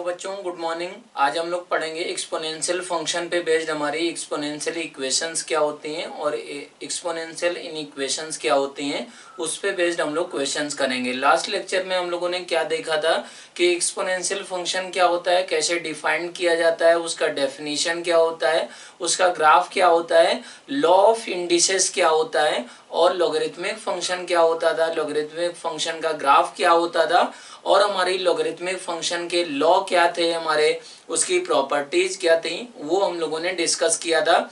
बच्चों good morning. आज हम लोग पढ़ेंगे एक्सपोनेंशियल फंक्शन पे बेस्ड हमारी एक्सपोनेंशियल इक्वेशंस क्या होती हैं और एक्सपोनेंशियल इनइक्वेशंस क्या होती हैं, उस पे बेस्ड हम लोग क्वेश्चंस करेंगे। लास्ट लेक्चर में हम लोगों ने क्या देखा था कि एक्सपोनेंशियल फंक्शन क्या होता है, कैसे डिफाइन किया जाता है, उसका डेफिनेशन क्या होता है, उसका ग्राफ क्या होता है, लॉ ऑफ इंडिसेस क्या होता है और लॉगरिथमिक फंक्शन क्या होता था, लॉगरिथमिक फंक्शन का ग्राफ क्या होता था और हमारी लॉगरिथमिक फंक्शन के लॉ क्या थे, हमारे उसकी प्रॉपर्टीज क्या थी, वो हम लोगों ने डिस्कस किया था।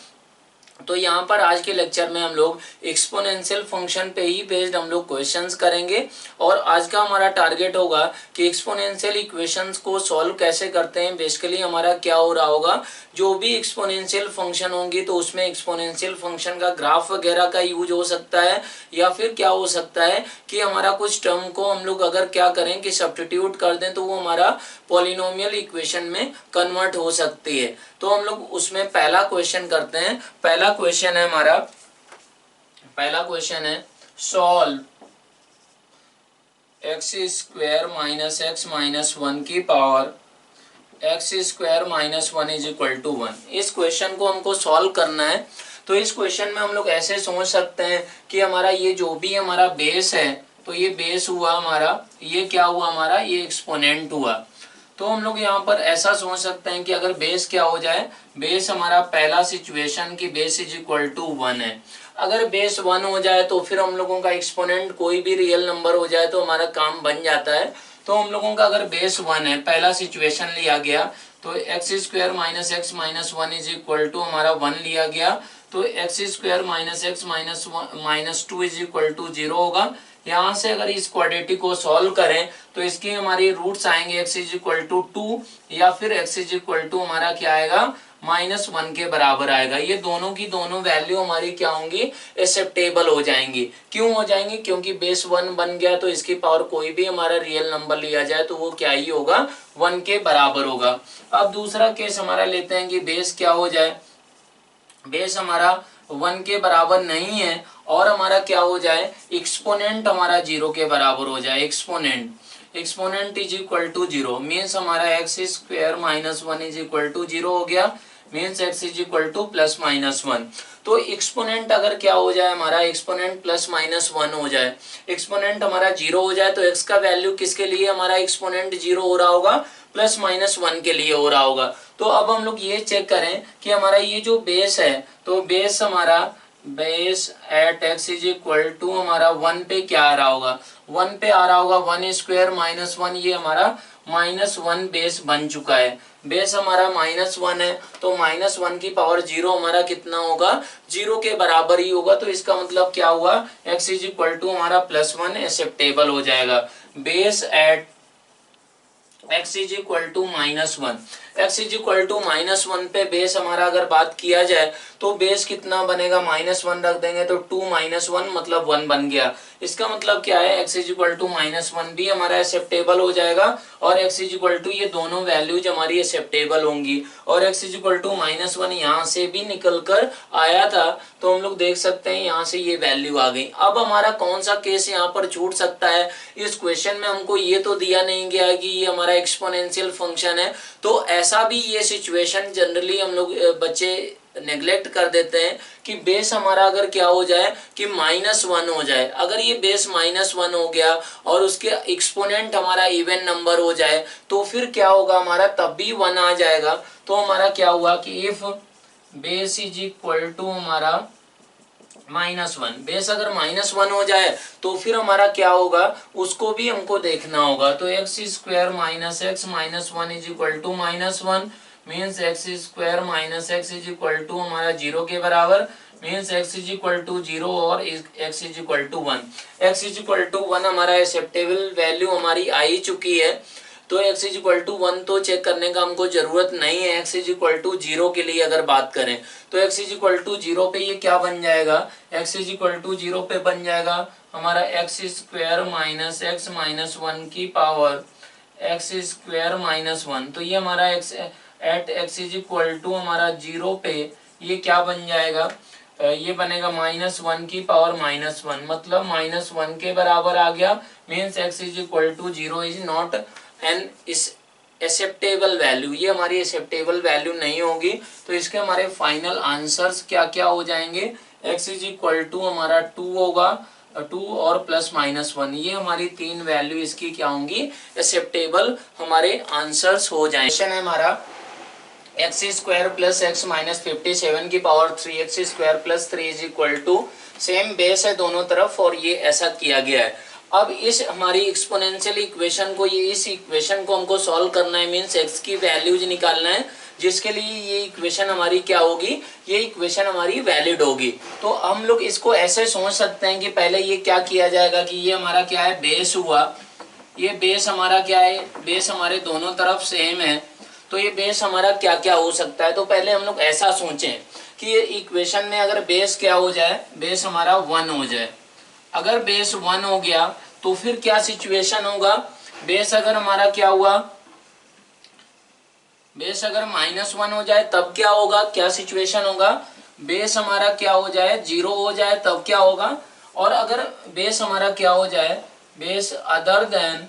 तो यहाँ पर आज के लेक्चर में हम लोग एक्सपोनेंशियल फंक्शन पे ही बेस्ड हम लोग क्वेश्चंस करेंगे और आज का हमारा टारगेट होगा कि एक्सपोनेंशियल इक्वेशंस को सॉल्व कैसे करते हैं। बेसिकली हमारा क्या हो रहा होगा, जो भी एक्सपोनेंशियल फंक्शन होंगी तो उसमें एक्सपोनेंशियल फंक्शन का ग्राफ वगैरह का यूज हो सकता है या फिर क्या हो सकता है कि हमारा कुछ टर्म को हम लोग अगर क्या करें कि सब्स्टिट्यूट कर दें तो वो हमारा पॉलिनोमियल इक्वेशन में कन्वर्ट हो सकती है। तो हम लोग उसमें पहला क्वेश्चन करते हैं। पहला क्वेश्चन है solve X square minus x minus one की power X square minus one is equal to one. इस क्वेश्चन को हमको सॉल्व करना है। तो इस क्वेश्चन में हम लोग ऐसे सोच सकते हैं कि हमारा ये जो भी हमारा बेस है, तो ये बेस हुआ हमारा, ये क्या हुआ हमारा, ये एक्सपोनेंट हुआ। तो हम लोग यहाँ पर ऐसा सोच सकते हैं कि अगर बेस क्या हो जाए, बेस हमारा पहला सिचुएशन की base is equal to one है। अगर बेस वन हो जाए तो फिर हम लोगों का एक्सपोनेंट कोई भी रियल नंबर हो जाए तो हमारा काम बन जाता है। तो हम लोगों का अगर बेस वन है, पहला सिचुएशन लिया गया तो x square minus x minus one is equal to हमारा वन लिया गया, तो x square minus x minus two is equal to zero होगा। यहाँ से अगर इस क्वाड्रेटिक को सॉल्व करें तो इसके हमारी रूट्स आएंगे x is equal to two या फिर एक्स इज इक्वल टू हमारा क्या आएगा, माइनस वन के बराबर आएगा। ये दोनों की दोनों वैल्यू हमारी क्या होंगी, एक्सेप्टेबल हो जाएंगी। क्यों हो जाएंगी, क्योंकि बेस वन बन गया तो इसकी पावर कोई भी हमारा रियल नंबर लिया जाए तो वो क्या ही होगा, वन के बराबर होगा। अब दूसरा केस हमारा लेते हैं कि बेस क्या हो जाए, बेस हमारा वन के बराबर नहीं है और हमारा क्या हो जाए, एक्सपोनेंट हमारा जीरो के बराबर हो जाए। Exponent is equal to zero means हमारा x square minus one is equal to zero हो गया, means X is equal to plus minus one. तो एक्सपोनेंट अगर क्या हो जाए हमारा, एक्सपोनेंट प्लस माइनस वन हो जाए, एक्सपोनेंट हमारा जीरो हो जाए तो एक्स का वैल्यू किसके लिए हमारा एक्सपोनेंट जीरो हो रहा होगा, प्लस माइनस वन के लिए हो रहा होगा। तो अब हम लोग ये चेक करें कि हमारा ये जो बेस है, तो बेस हमारा base at x is equal to हमारा वन पे क्या आ रहा होगा, वन पे आ रहा होगा वन स्क्वायर माइनस वन, ये हमारा माइनस वन बेस बन चुका है। बेस हमारा माइनस वन है तो माइनस वन की पावर जीरो हमारा कितना होगा, जीरो के बराबर ही होगा। तो इसका मतलब क्या हुआ, एक्स इज इक्वल टू हमारा प्लस वन एक्सेप्टेबल हो जाएगा। Base at x is equal to minus one, x is equal to minus one पे बेस हमारा अगर बात किया जाए तो बेस कितना बनेगा, माइनस वन रख देंगे तो टू माइनस वन मतलब वन बन गया। इसका मतलब क्या है, x is equal to minus one भी हमारा एक्सेप्टेबल हो जाएगा और x इज इक्वल टू ये दोनों वैल्यूज हमारी एक्सेप्टेबल होंगी। और x is equal to minus one यहाँ से भी निकल कर आया था तो हम लोग देख सकते हैं यहाँ से ये वैल्यू आ गई। अब हमारा कौन सा केस यहाँ पर छूट सकता है, इस क्वेश्चन में हमको ये तो दिया नहीं गया कि ये हमारा एक्सपोनेंशियल फंक्शन है, तो ऐसा भी ये सिचुएशन जनरली हम लोग बच्चे नेग्लेक्ट कर देते हैं कि बेस हमारा अगर क्या हो जाए कि माइनस वन हो जाए। अगर ये बेस माइनस वन हो गया और उसके एक्सपोनेंट हमारा इवन नंबर हो जाए तो फिर क्या होगा हमारा, तब भी वन आ जाएगा। तो हमारा क्या हुआ कि if base is equal to हमारा माइनस वन, बेस अगर माइनस वन हो जाए तो फिर हमारा क्या होगा, उसको भी हमको देखना होगा। तो x square minus x minus one is equal to minus one means X square minus X is equal to हमारा जीरो के बराबर, means X is equal to zero और X is equal to one. X is equal to one हमारा acceptable value हमारी आ ही चुकी है, तो x is equal to one तो चेक करने का हमको जरूरत नहीं है। x is equal to zero के लिए अगर बात करें तो x is equal to zero पे ये क्या बन जाएगा, x is equal to zero पे बन जाएगा हमारा x square minus x minus one की power X square minus one. तो ये हमारा x at x is equal to हमारा जीरो पे ये क्या बन जाएगा, ये बनेगा माइनस वन की पावर माइनस वन, मतलब माइनस वन के बराबर आ गया। Means X is equal to zero is not an acceptable value, ये हमारी एक्सेप्टेबल वैल्यू नहीं होगी। तो इसके हमारे फाइनल आंसर्स क्या क्या हो जाएंगे, x इज इक्वल टू हमारा 2 होगा, 2 और प्लस माइनस 1, ये हमारी तीन वैल्यू इसकी क्या होंगी, एक्सेप्टेबल हमारे आंसर्स हो जाएंगे। क्वेश्चन है हमारा x square plus x minus 57 की power 3 x square plus 3 is equal to, same base है दोनों तरफ और ये ऐसा किया गया है। अब इस हमारी एक्सपोनेंशियल इक्वेशन को, ये इस इक्वेशन को हमको सॉल्व करना है, मीन्स एक्स की वैल्यूज निकालना है, जिसके लिए ये इक्वेशन हमारी क्या होगी, ये इक्वेशन हमारी वैलिड होगी। तो हम लोग इसको ऐसे सोच सकते हैं कि पहले ये क्या किया जाएगा कि ये हमारा क्या है, बेस हुआ, ये बेस हमारा क्या है, बेस हमारे दोनों तरफ सेम है, तो ये बेस हमारा क्या क्या हो सकता है। तो पहले हम लोग ऐसा सोचें कि ये इक्वेशन में अगर बेस क्या हो जाए, बेस हमारा 1 हो जाए। अगर बेस 1 हो गया तो फिर क्या सिचुएशन होगा, बेस अगर हमारा क्या हुआ, बेस अगर -1 हो जाए तब क्या होगा, क्या सिचुएशन होगा, बेस हमारा क्या हो जाए, 0 हो जाए तब क्या होगा, और अगर बेस हमारा क्या हो जाए, बेस अदर देन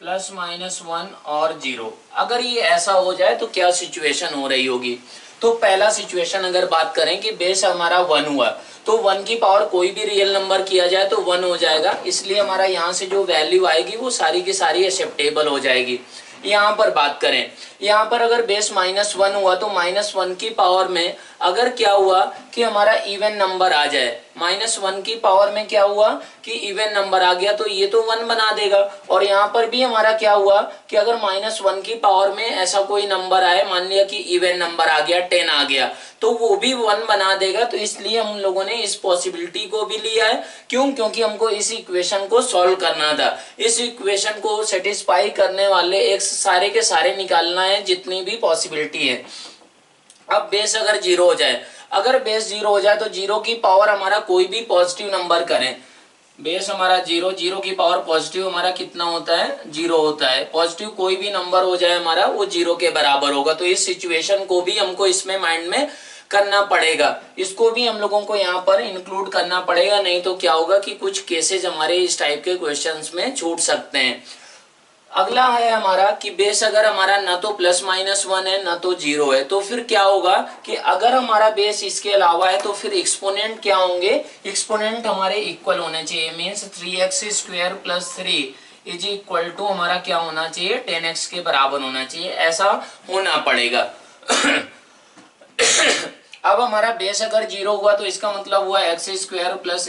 +-1 और 0, अगर ये ऐसा हो जाए तो क्या सिचुएशन हो रही होगी। तो पहला सिचुएशन अगर बात करें कि बेस हमारा 1 हुआ, तो 1 की पावर कोई भी रियल नंबर किया जाए तो 1 हो जाएगा, इसलिए हमारा यहाँ से जो वैल्यू आएगी वो सारी की सारी एक्सेप्टेबल हो जाएगी। यहाँ पर बात करें, यहाँ पर अगर बेस -1 हुआ तो -1 की पावर में अगर क्या हुआ कि हमारा इवन नंबर आ जाए, -1 की पावर में क्या हुआ कि इवन नंबर आ गया, तो ये तो 1 बना देगा। और यहाँ पर भी हमारा क्या हुआ कि अगर -1 की पावर में ऐसा कोई नंबर आए, मान लिया कि इवन नंबर आ गया, 10 आ गया, तो वो भी 1 बना देगा। तो इसलिए हम लोगों ने इस पॉसिबिलिटी को भी लिया है, क्यों, क्योंकि हमको इस इक्वेशन को सॉल्व करना था। इस इक्वेशन को सेटिस्फाई करने वाले एक्स सारे के सारे निकालना है, जितनी भी पॉसिबिलिटी है। अब बेस अगर 0 हो जाए, अगर बेस 0 हो जाए तो 0 की पावर हमारा कोई भी पॉजिटिव नंबर करें, बेस हमारा 0 की पावर पॉजिटिव हमारा कितना होता है, 0 होता है। पॉजिटिव कोई भी नंबर हो जाए हमारा वो 0 के बराबर होगा। तो इस सिचुएशन को भी हमको इसमें माइंड में करना पड़ेगा, इसको भी हम लोगों को यहाँ पर इंक्लूड करना पड़ेगा, नहीं तो क्या होगा कि कुछ केसेज हमारे इस टाइप के क्वेश्चंस में छूट सकते हैं। अगला है हमारा कि बेस अगर हमारा ना तो +-1 है ना तो 0 है, तो फिर क्या होगा कि अगर हमारा बेस इसके अलावा है तो फिर एक्सपोनेंट क्या होंगे, एक्सपोनेंट हमारे इक्वल होने चाहिए, means 3x² + 3 is equal to हमारा क्या होना चाहिए, 10x के बराबर होना चाहिए, ऐसा होना पड़ेगा। अब हमारा बेस अगर 0 हुआ तो इसका मतलब हुआ x² +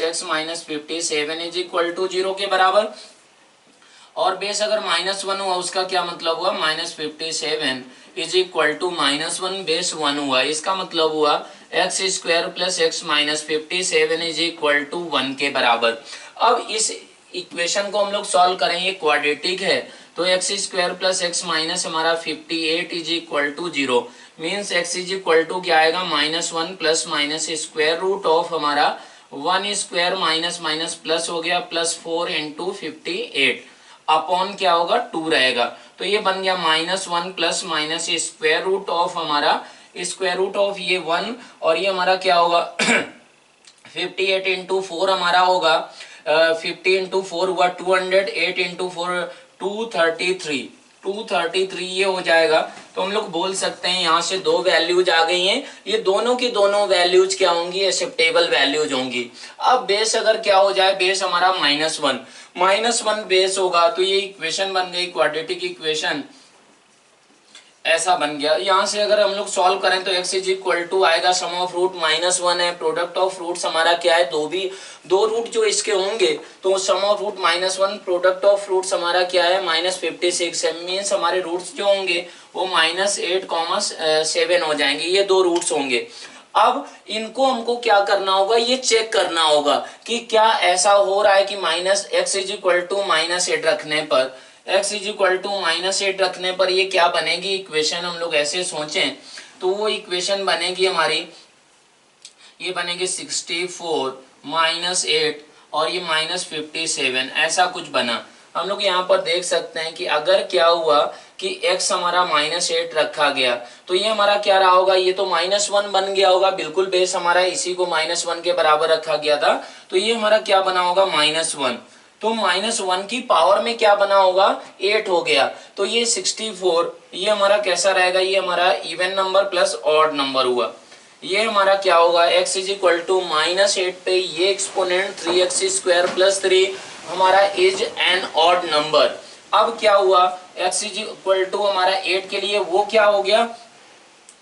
x - 57 is equal to 0 के बराबर, और बेस अगर -1 हुआ उसका क्या मतलब हुआ, -57 इज इक्वल टू -1 बेस 1 हुआ, इसका मतलब हुआ x² + x - 57 is equal to 1 के बराबर। अब इस इक्वेशन को हम लोग सॉल्व करें, ये क्वाड्रेटिक है, तो x² + x माइनस हमारा 58 is equal to 0, means x is equal to क्या आएगा, -1 + स्क्वायर रूट ऑफ हमारा 1² माइनस प्लस हो गया +4 × 58 अपॉन क्या होगा 2 रहेगा। तो ये बन गया -1 + स्क्वायर रूट ऑफ हमारा स्क्वायर रूट ऑफ ये 1, और ये हमारा क्या होगा 58 × 4 हमारा होगा 50 × 4 हुआ 200, 8 × 4 233 ये हो जाएगा। तो हम लोग बोल सकते हैं यहाँ से दो वैल्यूज आ गई हैं, ये दोनों की दोनों वैल्यूज क्या होंगी, एक्सेप्टेबल वैल्यूज होंगी। अब बेस अगर क्या हो जाए, बेस हमारा -1 बेस होगा, तो ये इक्वेशन बन गई क्वाड्रेटिक इक्वेशन, ऐसा बन गया। यहाँ से अगर हम लोग सॉल्व करें तो x इज इक्वल टू आएगा सम ऑफ रूट -1 है, प्रोडक्ट ऑफ रूट्स हमारा क्या है, दो रूट जो इसके होंगे, तो sum of root -1 product of roots हमारा क्या है -56 है, मीन्स हमारे रूट्स जो होंगे वो -8, 7 हो जाएंगे, ये दो रूट्स होंगे। अब इनको हमको क्या करना होगा, ये चेक करना होगा कि क्या ऐसा हो रहा है कि x इज इक्वल टू -8 रखने पर, x इज इक्वल टू -8 रखने पर ये क्या बनेगी इक्वेशन, हम लोग ऐसे सोचें तो वो इक्वेशन बनेगी हमारी, ये बनेगी 64 -8 और ये -57, ऐसा कुछ बना। हम लोग यहाँ पर देख सकते हैं कि अगर क्या हुआ कि x हमारा -8 रखा गया तो ये हमारा क्या रहा होगा, ये तो -1 बन गया होगा, बिल्कुल बेस हमारा इसी को -1 के बराबर रखा गया था, तो ये हमारा क्या बना होगा -1, तो -1 की पावर में क्या बना होगा, 8 हो गया। तो ये 64 ये हमारा कैसा रहेगा, ये हमारा even number plus odd number हुआ। ये हमारा क्या होगा, x इज इक्वल टू -8 पे ये एक्सपोनेंट 3x² प्लस 3 हमारा इज एन ऑड नंबर। अब क्या हुआ, x इज इक्वल टू हमारा 8 के लिए वो क्या हो गया,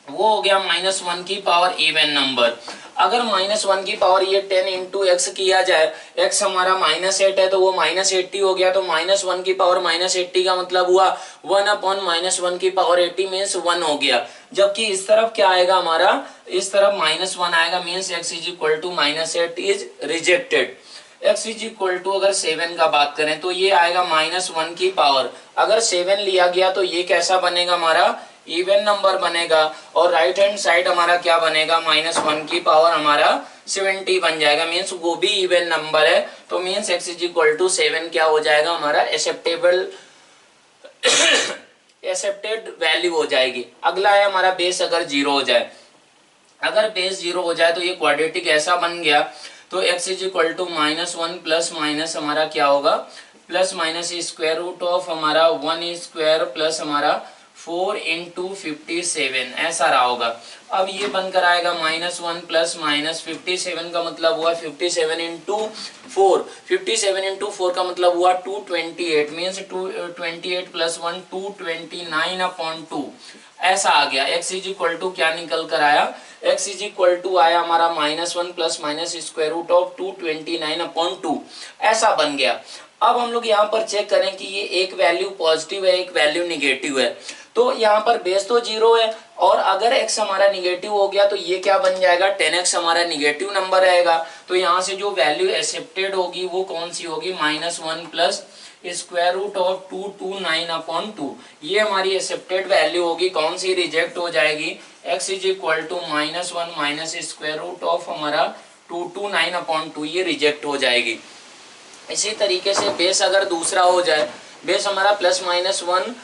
वो हो गया -1 की पावर इवन नंबर। अगर -1 की पावर ये 10 इंटू एक्स किया जाए, x हमारा -8 है तो वो -80 हो गया। तो -1 की पावर -80 का मतलब हुआ 1 अपॉन -1 की पावर 80 मीन्स 1 हो गया। जबकि इस तरफ क्या आएगा हमारा, इस तरफ -1 आएगा means x is equal to -8 is rejected. x is equal to अगर 7 का बात करें तो ये आएगा -1 की पावर, अगर 7 लिया गया तो ये कैसा बनेगा, हमारा इवन नंबर बनेगा। और राइट हैंड साइड हमारा क्या बनेगा, -1 की पावर हमारा 70 बन जाएगा मीन्स वो भी इवन नंबर है। तो means x is equal to 7 क्या हो जाएगा, हमारा एक्सेप्टेबल एक्सेप्टेड वैल्यू हो जाएगी। अगला है हमारा बेस अगर 0 हो जाए, अगर बेस 0 हो जाए तो ये क्वाड्रेटिक ऐसा बन गया। तो x is equal to -1 plus minus हमारा क्या होगा, plus minus square root of हमारा 1 स्क्वायर प्लस हमारा 4 इंटू 57 ऐसा रहा होगा। अब ये बनकर आएगा -1 प्लस माइनस 57 का मतलब हुआ 57 इंटू 4, 57 इंटू 4 का मतलब हुआ 228 मीन्स 228 प्लस 1 229 अपॉन 2 ऐसा आ गया। x इज इक्वल टू क्या निकल कर आया, x इज इक्वल टू आया हमारा -1 plus minus square root of 229 upon 2 ऐसा बन गया। अब हम लोग यहाँ पर चेक करें कि ये एक वैल्यू पॉजिटिव है एक वैल्यू निगेटिव है। तो यहाँ पर बेस तो 0 है और अगर x हमारा निगेटिव हो गया तो ये क्या बन जाएगा, 10x हमारा निगेटिव नंबर रहेगा। तो यहाँ से जो वैल्यू एक्सेप्टेड होगी वो कौन सी होगी, -1 plus square root of 229 upon 2 ये हमारी एक्सेप्टेड वैल्यू होगी। कौन सी रिजेक्ट हो जाएगी, x is equal to -1 minus square root of हमारा 229 अपॉन 2 ये रिजेक्ट हो जाएगी। इसी तरीके से बेस अगर दूसरा हो जाए, बेस हमारा +-1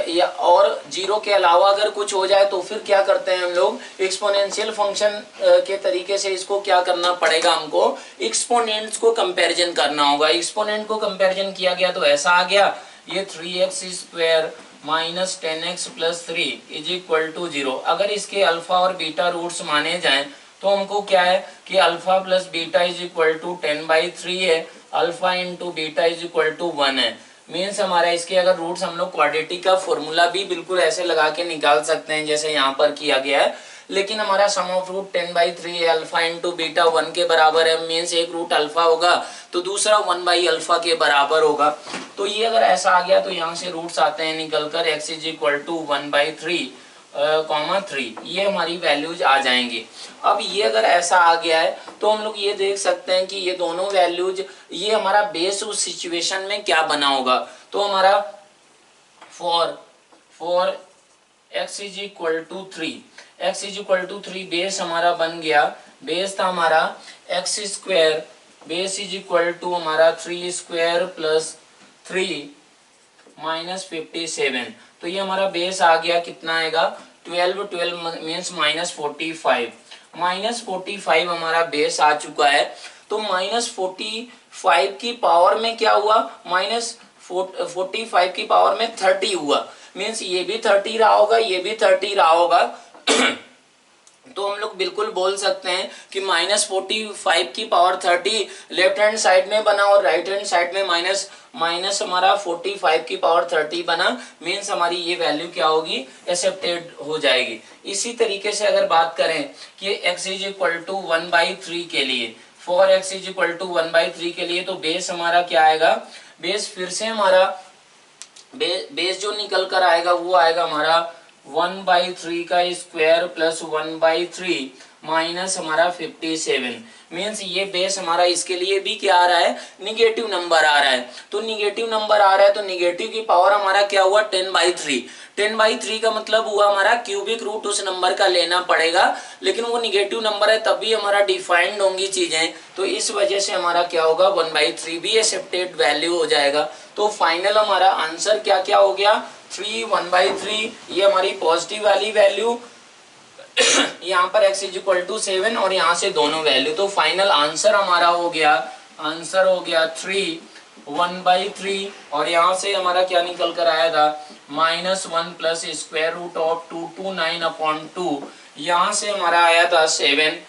या और 0 के अलावा अगर कुछ हो जाए तो फिर क्या करते हैं हम लोग, एक्सपोनेंशियल फंक्शन के तरीके से इसको क्या करना पड़ेगा, हमको एक्सपोनेंट्स को कंपैरिजन करना होगा। एक्सपोनेंट को कंपैरिजन किया गया तो ऐसा आ गया, ये 3x² minus 10x plus 3 is equal to 0। अगर इसके अल्फा और बीटा रूट्स माने जाएं तो हमको क्या है कि alpha plus beta is equal to 10/3 है, alpha into beta is equal to 1 है। मीन्स हमारा इसके अगर रूट्स हम लोग क्वाड्रेटिक का फॉर्मूला भी बिल्कुल ऐसे लगा के निकाल सकते हैं जैसे यहाँ पर किया गया है। लेकिन हमारा सम ऑफ रूट 10/3 है, अल्फा इंटू बीटा 1 के बराबर है। मीन्स एक रूट अल्फा होगा तो दूसरा 1/अल्फा के बराबर होगा। तो ये अगर ऐसा आ गया तो यहाँ से रूट्स आते हैं निकल कर x इज इक्वल टू 1/3 3 ये हमारी वैल्यूज आ जाएंगी। अब ये अगर ऐसा आ गया है तो हम लोग ये देख सकते हैं कि ये दोनों वैल्यूज, ये हमारा बेस उस सिचुएशन में क्या बना होगा। तो हमारा for x is equal to 3 base हमारा बन गया। बेस था हमारा x², base is equal to हमारा 3² प्लस 3 माइनस 57। तो ये हमारा बेस आ गया, कितना आएगा 12 मीन्स -45 हमारा बेस आ चुका है। तो -45 की पावर में क्या हुआ, -45 की पावर में 30 हुआ। मीन्स ये भी 30 रहा होगा, ये भी 30 रहा होगा। तो हम लोग बिल्कुल बोल सकते हैं कि -45 की पावर 30 लेफ्ट हैंड साइड में बना और राइट हैंड साइड में माइनस हमारा 45 की पावर 30 बना। मीन्स हमारी ये वैल्यू क्या होगी, एक्सेप्टेड हो जाएगी। इसी तरीके से अगर बात करें कि x इज इक्वल टू 1/3 के लिए, for x is equal to 1/3 के लिए, तो बेस हमारा क्या आएगा, बेस फिर से हमारा बेस जो निकल कर आएगा वो आएगा हमारा 1/3 का स्क्वायर प्लस 1/3 माइनस हमारा 57। मीन्स ये बेस हमारा इसके लिए भी क्या आ रहा है, निगेटिव नंबर आ रहा है। तो निगेटिव नंबर आ रहा है तो निगेटिव की पावर हमारा क्या हुआ 10/3। 10/3 का मतलब हुआ हमारा क्यूबिक रूट उस नंबर का लेना पड़ेगा, लेकिन वो निगेटिव नंबर है तभी हमारा डिफाइंड होंगी चीजें। तो इस वजह से हमारा क्या होगा 1/3 भी एक्सेप्टेड वैल्यू हो जाएगा। तो फाइनल हमारा आंसर क्या क्या हो गया, 3 1/3 ये हमारी पॉजिटिव वाली वैल्यू, यहाँ पर x इज इक्वल टू 7 और यहाँ से दोनों वैल्यू। तो फाइनल आंसर हमारा हो गया, आंसर हो गया 3 1/3 और यहाँ से हमारा क्या निकल कर आया था -1 प्लस स्क्वायर रूट ऑफ 229/2। यहाँ से हमारा आया था 7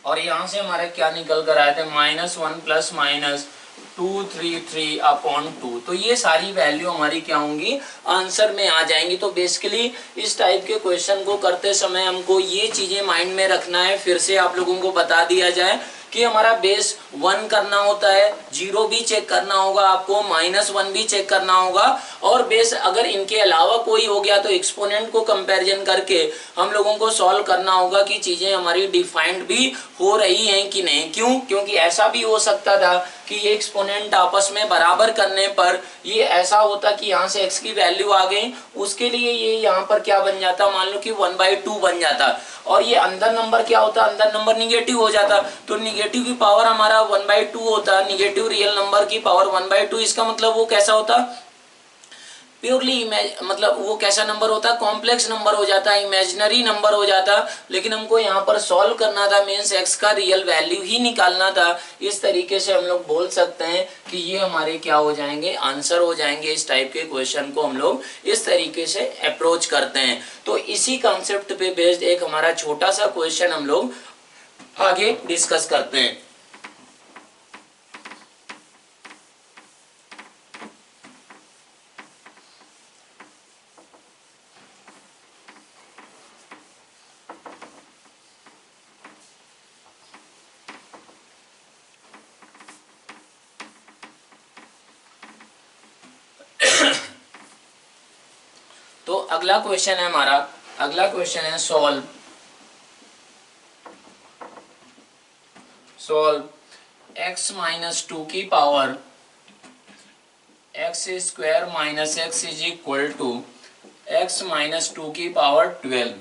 और यहाँ से हमारे क्या निकल कर आए थे -1 प्लस -233/2। तो ये सारी वैल्यू हमारी क्या होंगी आंसर में आ जाएंगी। तो बेसिकली इस टाइप के क्वेश्चन को करते समय हमको ये चीजें माइंड में रखना है। फिर से आप लोगों को बता दिया जाए कि हमारा बेस 1 करना होता है, 0 भी चेक करना होगा आपको, -1 भी चेक करना होगा और बेस अगर इनके अलावा कोई हो गया तो एक्सपोनेंट को कंपैरिजन करके हम लोगों को सॉल्व करना होगा कि चीजें हमारी डिफाइंड भी हो रही हैं कि नहीं। क्यों? क्योंकि ऐसा भी हो सकता था कि ये एक्सपोनेंट आपस में बराबर करने पर ये ऐसा होता कि यहाँ से x की वैल्यू आ गई, उसके लिए ये यहाँ पर क्या बन जाता, मान लो कि 1/2 बन जाता और ये अंदर नंबर क्या होता, अंदर नंबर निगेटिव हो जाता। तो निगेटिव की पावर हमारा 1/2 होता, निगेटिव रियल नंबर की पावर 1/2। इसका मतलब वो कैसा होता, प्योरली मतलब वो कैसा नंबर होता, कॉम्प्लेक्स नंबर हो जाता, इमेजिनरी नंबर हो जाता। लेकिन हमको यहाँ पर सॉल्व करना था, मीन्स एक्स का रियल वैल्यू ही निकालना था। इस तरीके से हम लोग बोल सकते हैं कि ये हमारे क्या हो जाएंगे, आंसर हो जाएंगे। इस टाइप के क्वेश्चन को हम लोग इस तरीके से अप्रोच करते हैं। तो इसी कॉन्सेप्ट पे बेस्ड एक हमारा छोटा सा क्वेश्चन हम लोग आगे डिस्कस करते हैं। तो अगला क्वेश्चन है हमारा, अगला क्वेश्चन है सॉल्व x-2 की power x² - x is equal to x-2 की पावर 12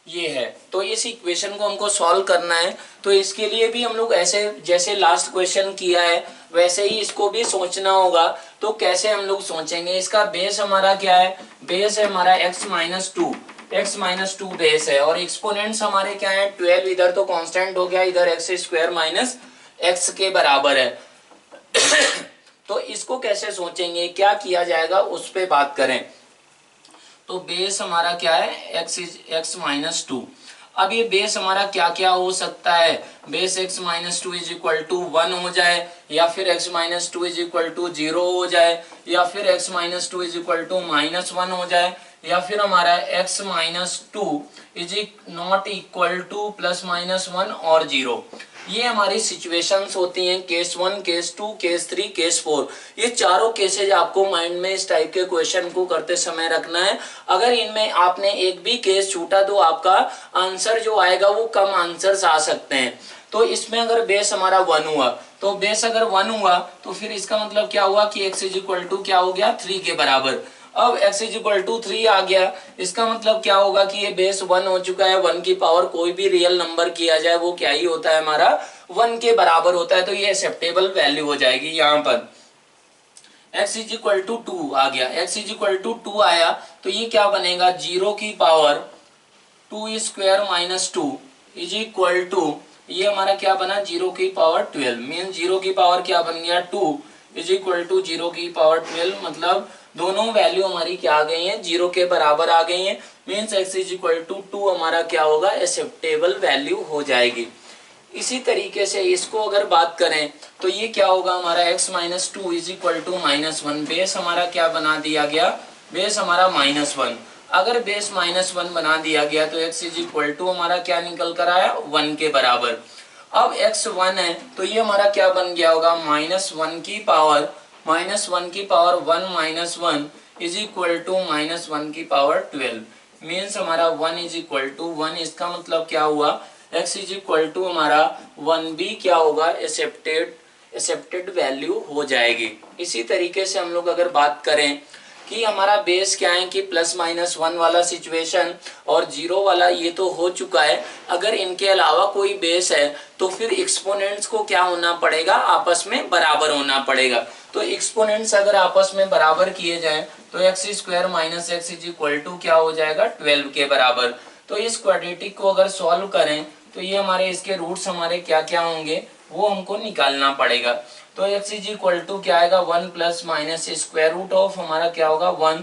ये है। तो इस इक्वेशन को हमको सॉल्व करना है। तो इसके लिए भी हम लोग ऐसे जैसे लास्ट क्वेश्चन किया है वैसे ही इसको भी सोचना होगा। तो कैसे हम लोग सोचेंगे, इसका बेस हमारा क्या है, बेस है हमारा x-2 बेस है और एक्सपोनेंट्स हमारे क्या है 12, इधर तो कांस्टेंट हो गया, इधर x² - x के बराबर है। तो इसको कैसे सोचेंगे, क्या किया जाएगा उस पे बात करें। तो बेस हमारा क्या है x-2। अब ये बेस हमारा क्या क्या हो सकता है, base x-2 is equal to 1 हो जाए, या फिर x-2 इज इक्वल टू 0 हो जाए, या फिर x-2 इज इक्वल टू -1 हो जाए, या फिर हमारा x-2 is not equal to +-1 और 0। ये हमारी सिचुएशंस होती हैं, केस 1, केस 2, केस 3, केस 4। ये चारों केसेज आपको माइंड में इस टाइप के क्वेश्चन को करते समय रखना है। अगर इनमें आपने एक भी केस छूटा तो आपका आंसर जो आएगा वो कम आंसर्स आ सकते हैं। तो इसमें अगर बेस हमारा 1 हुआ, तो बेस अगर 1 हुआ तो फिर इसका मतलब क्या हुआ कि x इज इक्वल टू क्या हो गया 3 के बराबर। अब x इज इक्वल टू 3 आ गया, इसका मतलब क्या होगा कि ये बेस 1 हो चुका है। 1 की पावर कोई भी रियल नंबर किया जाए वो क्या ही होता है हमारा 1 के बराबर होता है। तो ये एक्सेप्टेबल वैल्यू हो जाएगी। यहाँ पर x इज इक्वल टू 2 आ गया, x इज इक्वल टू 2 आया तो ये क्या बनेगा 0 की पावर 2² - 2 इज इक्वल टू, ये हमारा क्या बना 0 की पावर 12, मीन 0 की पावर क्या बन गया 2 इज इक्वल टू 0 की पावर 12। मतलब दोनों वैल्यू हमारी क्या आ गई हैं 0 के बराबर आ गई हैं। Means x is equal to 2 हमारा क्या होगा एक्सेप्टेबल वैल्यू हो जाएगी। इसी तरीके से इसको अगर बात करें तो ये क्या होगा हमारा x-2 is equal to -1। Base हमारा क्या बना दिया गया, बेस हमारा -1। अगर बेस -1 बना दिया गया तो x इज इक्वल टू हमारा क्या निकल कर आया 1 के बराबर। अब x 1 है तो ये हमारा क्या बन गया होगा -1 की पावर 1 - 1 इज इक्वल टू -1 की पावर 12। मीन्स हमारा 1 इज इक्वल टू 1। इसका मतलब क्या हुआ x इज इक्वल टू हमारा 1 भी क्या होगा एक्सेप्टेड वैल्यू हो जाएगी। इसी तरीके से हम लोग अगर बात करें कि हमारा बेस क्या है कि +-1 वाला सिचुएशन और 0 वाला ये तो हो चुका है। अगर इनके अलावा कोई बेस है तो फिर एक्सपोनेंट्स को क्या होना पड़ेगा, आपस में बराबर होना पड़ेगा। तो एक्सपोनेंट्स अगर आपस में बराबर किए जाए तो x² - x is equal to क्या हो जाएगा 12 के बराबर। तो इस क्वाड्रेटिक को अगर सॉल्व करें तो ये हमारे इसके रूट्स हमारे क्या क्या होंगे वो हमको निकालना पड़ेगा। तो x इज इक्वल टू क्या आएगा 1 plus minus square root of हमारा क्या होगा 1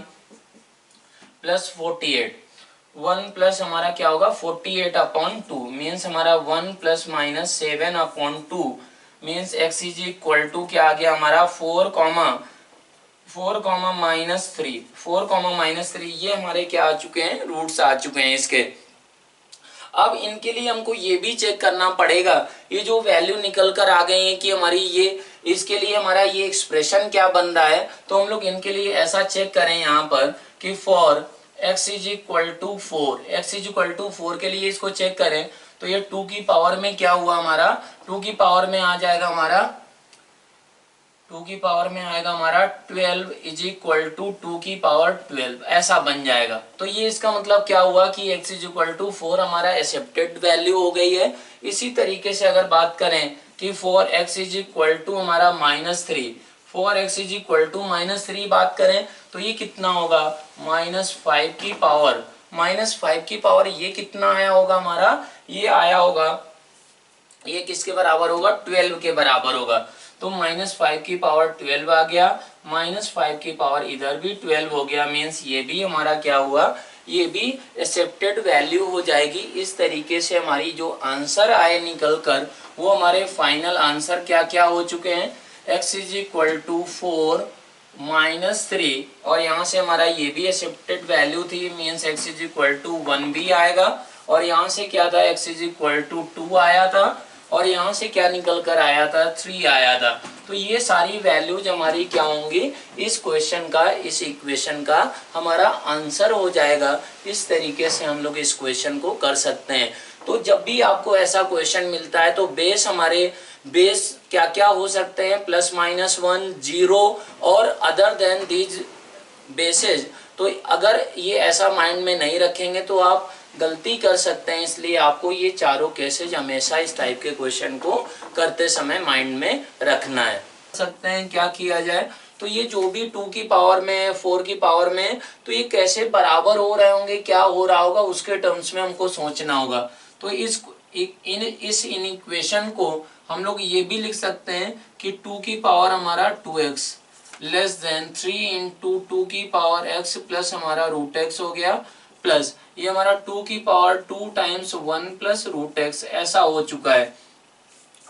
प्लस 48, 1 प्लस हमारा क्या होगा 48 अपॉन 2 मीन्स हमारा 1 plus minus 7 upon 2 means x is equal to क्या आ गया हमारा 4 कॉमा माइनस 3, 4 कॉमा माइनस 3 ये हमारे क्या आ चुके हैं रूट्स आ चुके हैं इसके। अब इनके लिए हमको ये भी चेक करना पड़ेगा ये जो वैल्यू निकल कर आ गई है कि हमारी ये इसके लिए हमारा ये एक्सप्रेशन क्या बन रहा है। तो हम लोग इनके लिए ऐसा चेक करें यहाँ पर कि for x is equal to 4, x is equal to 4 के लिए इसको चेक करें तो ये 2 की पावर में क्या हुआ हमारा 2 की पावर में आ जाएगा हमारा 2 की पावर में आएगा हमारा 12 इज इक्वल टू 2 की पावर 12 ऐसा बन जाएगा। तो ये इसका मतलब क्या हुआ कि x इज इक्वल टू 4 हमारा एक्सेप्टेड वैल्यू हो गई है। इसी तरीके से अगर बात करें कि for x is equal to हमारा -3, for x is equal to -3 बात करें तो ये कितना होगा -5 की पावर, -5 की पावर ये कितना आया होगा हमारा ये आया होगा ये किसके बराबर होगा 12 के बराबर होगा। तो -5 की पावर 12 आ गया, -5 की पावर इधर भी 12 हो गया मीन्स ये भी हमारा क्या हुआ ये भी एक्सेप्टेड वैल्यू हो जाएगी। इस तरीके से हमारी जो आंसर आए निकल कर वो हमारे फाइनल आंसर क्या क्या हो चुके हैं x इज इक्वल टू 4 -3 और यहाँ से हमारा ये भी एक्सेप्टेड वैल्यू थी means x is equal to 1 भी आएगा और यहाँ से क्या था x इज इक्वल टू 2 आया था और यहाँ से क्या निकल कर आया था 3 आया था। तो ये सारी वैल्यूज हमारी क्या होंगी इस क्वेश्चन का इस इक्वेशन का हमारा आंसर हो जाएगा। इस तरीके से हम लोग इस क्वेश्चन को कर सकते हैं। तो जब भी आपको ऐसा क्वेश्चन मिलता है तो बेस हमारे बेस क्या क्या हो सकते हैं +-1 0 और अदर देन दीज बेसेज। तो अगर ये ऐसा माइंड में नहीं रखेंगे तो आप गलती कर सकते हैं। इसलिए आपको ये चारों केसेज हमेशा इस टाइप के क्वेश्चन को करते समय माइंड में रखना है। सकते हैं क्या किया जाए तो ये जो भी 2 की पावर में 4 की पावर में तो ये कैसे बराबर हो रहे होंगे क्या हो रहा होगा उसके टर्म्स में हमको सोचना होगा। तो इस इक्वेशन को हम लोग ये भी लिख सकते हैं कि 2 की पावर हमारा 2x लेस देन 3 इंटू 2 की पावर x प्लस हमारा √x हो गया प्लस ये हमारा 2 की पावर 2 टाइम्स 1 प्लस √x ऐसा हो चुका है।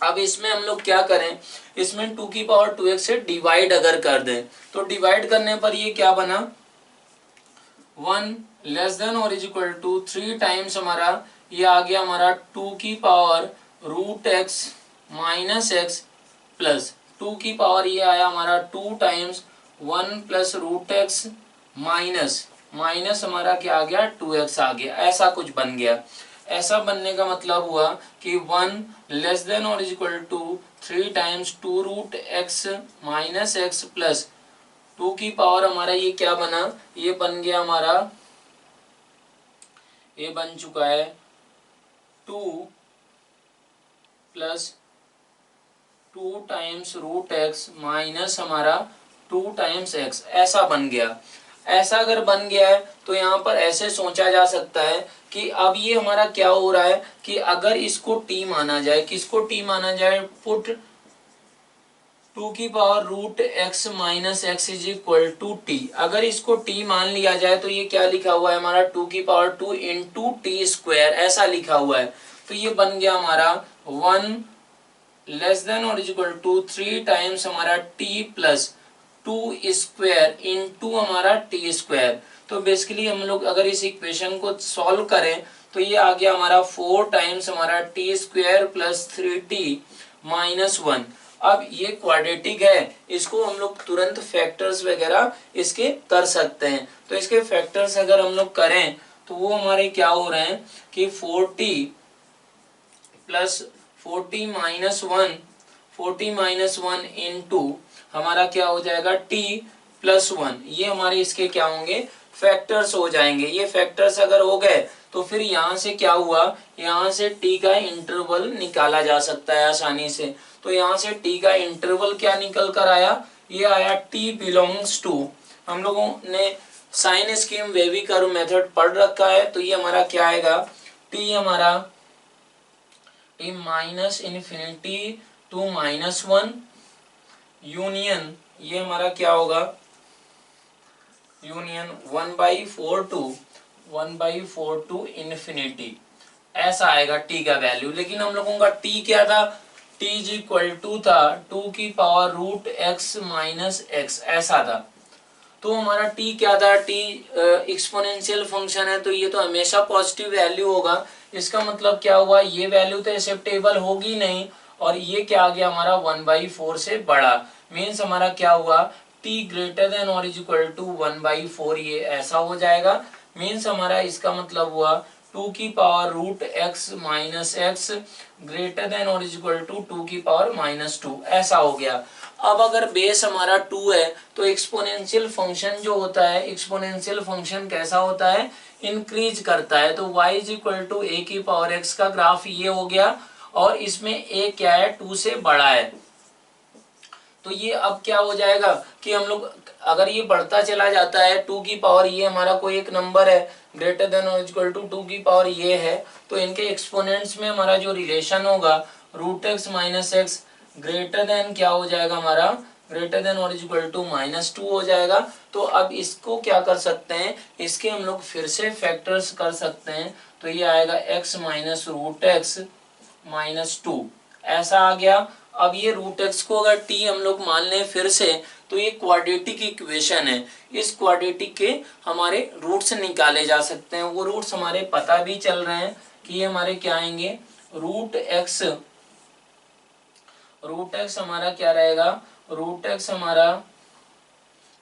अब इसमें हम लोग क्या करें इसमें 2 की पावर 2x से डिवाइड अगर कर दें तो डिवाइड करने पर ये क्या बना 1 लेस देन और इज इक्वल टू 3 टाइम्स हमारा ये आ गया हमारा 2 की power √x minus x plus 2 की पावर ये आया हमारा 2 टाइम्स 1 प्लस √x माइनस हमारा क्या आ गया 2x आ गया ऐसा कुछ बन गया। ऐसा बनने का मतलब हुआ कि 1 लेस देन और is equal to 3 times 2√x minus x plus 2 की पावर हमारा ये क्या बना ये बन गया हमारा ये बन चुका है 2 प्लस 2 टाइम्स √x माइनस हमारा 2 टाइम्स x ऐसा बन गया। ऐसा अगर बन गया है तो यहाँ पर ऐसे सोचा जा सकता है कि अब ये हमारा क्या हो रहा है कि अगर इसको t माना जाए किसको t माना जाए पुट 2 की power √x minus x is equal to t अगर इसको t मान लिया जाए तो ये क्या लिखा हुआ है हमारा 2 की पावर 2 इंटू टी स्क्वायर ऐसा लिखा हुआ है। तो ये बन गया हमारा 1 लेस देन और इज इक्वल टू 3 टाइम्स हमारा t प्लस 2 स्क्वायर इंटू हमारा टी स्क्वायर। तो बेसिकली हम लोग अगर इस इक्वेशन को सॉल्व करें तो ये आ गया हमारा 4 टाइम्स हमारा T square plus 3t minus 1। अब ये क्वाड्रेटिक है इसको हम लोग तुरंत फैक्टर्स वगैरह इसके कर सकते हैं। तो इसके फैक्टर्स अगर हम लोग करें तो वो हमारे क्या हो रहे हैं कि 40 प्लस 40 माइनस 1 इंटू हमारा क्या हो जाएगा t प्लस 1 ये हमारे इसके क्या होंगे फैक्टर्स हो जाएंगे। ये फैक्टर्स अगर हो गए तो फिर यहाँ से क्या हुआ यहाँ से t का इंटरवल निकाला जा सकता है आसानी से। तो यहाँ से t का इंटरवल क्या निकल कर आया ये आया t बिलोंग्स टू हम लोगों ने sign scheme wavy curve method पढ़ रखा है। तो ये हमारा क्या आएगा t हमारा t minus infinity to minus one union ये हमारा क्या होगा, यूनियन 1/4 टू इन्फिनिटी, ऐसा आएगा t का वैल्यू। लेकिन हम लोगों का t क्या था, t इज इक्वल टू था 2 की power root x minus x, ऐसा था। तो हमारा t क्या था, t एक्सपोनेंशियल फंक्शन है तो ये तो हमेशा पॉजिटिव वैल्यू होगा। इसका मतलब क्या हुआ, ये वैल्यू तो एक्सेप्टेबल होगी नहीं, और ये क्या आ गया हमारा 1/4 से बड़ा, मीन्स हमारा क्या हुआ, t ग्रेटर देन और इज इक्वल टू 1/4, ये ऐसा हो जाएगा। मीन्स हमारा इसका मतलब हुआ 2 की power root x minus x greater than और इज इक्वल टू 2 की पावर -2, ऐसा हो गया। अब अगर बेस हमारा 2 है तो एक्सपोनेंशियल फंक्शन जो होता है, एक्सपोनेंशियल फंक्शन कैसा होता है, इंक्रीज करता है। तो y is equal to a की पावर x का ग्राफ ये हो गया, और इसमें a क्या है, 2 से बड़ा है। तो ये अब क्या हो जाएगा कि हम लोग अगर ये बढ़ता चला जाता है 2 की पावर, ये हमारा कोई एक नंबर है ग्रेटर देन और इक्वल टू 2 की पावर ये है, तो इनके एक्सपोनेंट्स में हमारा जो रिलेशन होगा root x minus x greater than क्या हो जाएगा हमारा, ग्रेटर देन और इक्वल टू -2 हो जाएगा। तो अब इसको क्या कर सकते हैं, इसके हम लोग फिर से फैक्टर्स कर सकते हैं। तो ये आएगा x माइनस रूट एक्स -2, ऐसा आ गया। अब ये रूट एक्स को अगर t हम लोग मान लें फिर से, तो ये क्वाड्रेटिक इक्वेशन है। इस क्वाड्रेटिक के हमारे रूट्स निकाले जा सकते हैं, वो रूट्स हमारे पता भी चल रहे हैं कि ये हमारे क्या आएंगे, रूट एक्स हमारा क्या रहेगा, रूट एक्स हमारा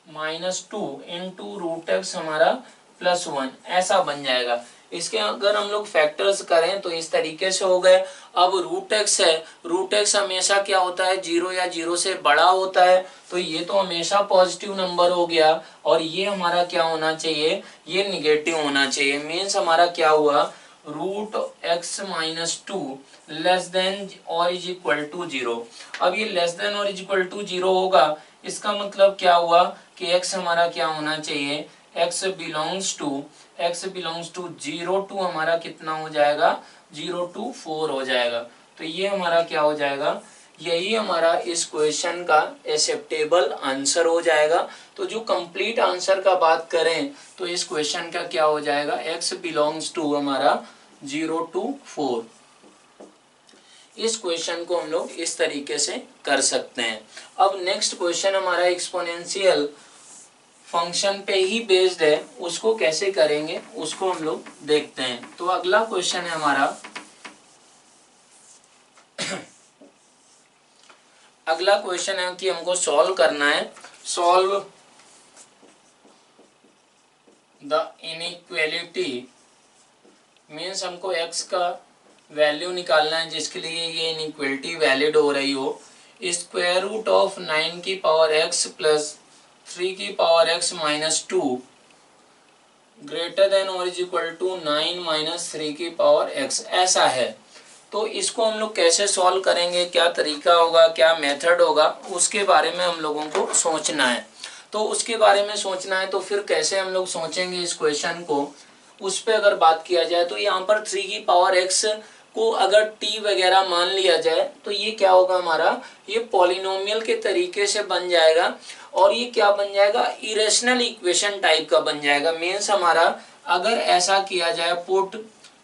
-2 इंटू रूट एक्स हमारा +1, ऐसा बन जाएगा। इसके अगर हम लोग फैक्टर्स करें तो इस तरीके से हो गए। अब रूट एक्स है, रूट एक्स हमेशा क्या होता है, 0 या 0 से बड़ा होता है, तो ये तो हमेशा पॉजिटिव नंबर हो गया, और ये हमारा क्या होना चाहिए, ये निगेटिव होना चाहिए। मीन्स हमारा क्या हुआ, रूट एक्स -2 लेस देन और इज इक्वल टू 0। अब ये लेस देन और इज इक्वल टू 0 होगा, इसका मतलब क्या हुआ कि x हमारा क्या होना चाहिए, x बिलोंग्स टू 0 टू हमारा कितना हो जाएगा, 0 to 4 हो जाएगा। तो ये हमारा क्या हो जाएगा, यही हमारा इस क्वेश्चन का एक्सेप्टेबल आंसर हो जाएगा। तो जो कंप्लीट आंसर का बात करें तो इस क्वेश्चन का क्या हो जाएगा, x बिलोंग्स टू हमारा 0 to 4। इस क्वेश्चन को हम लोग इस तरीके से कर सकते हैं। अब नेक्स्ट क्वेश्चन हमारा एक्सपोनेंशियल फंक्शन पे ही बेस्ड है, उसको कैसे करेंगे उसको हम लोग देखते हैं। तो अगला क्वेश्चन है हमारा अगला क्वेश्चन है कि हमको सॉल्व करना है, सॉल्व द इनइक्वालिटी, मीन्स हमको x का वैल्यू निकालना है जिसके लिए ये इनइक्वालिटी वैलिड हो रही हो। स्क्वायर रूट ऑफ 9 की पावर x प्लस 3 की पावर x -2 ग्रेटर देन और इज इक्वल टू 9 माइनस 3 की पावर x, ऐसा है। तो इसको हम लोग कैसे सॉल्व करेंगे, क्या तरीका होगा, क्या मेथड होगा, उसके बारे में हम लोगों को सोचना है। तो उसके बारे में सोचना है तो फिर कैसे हम लोग सोचेंगे इस क्वेश्चन को, उस पर अगर बात किया जाए तो यहाँ पर 3 की पावर x को अगर t वगैरह मान लिया जाए तो ये क्या होगा हमारा, ये पॉलिनोमियल के तरीके से बन जाएगा, और ये क्या बन जाएगा, इरेशनल इक्वेशन टाइप का बन जाएगा। मीन्स हमारा अगर ऐसा किया जाए, पुट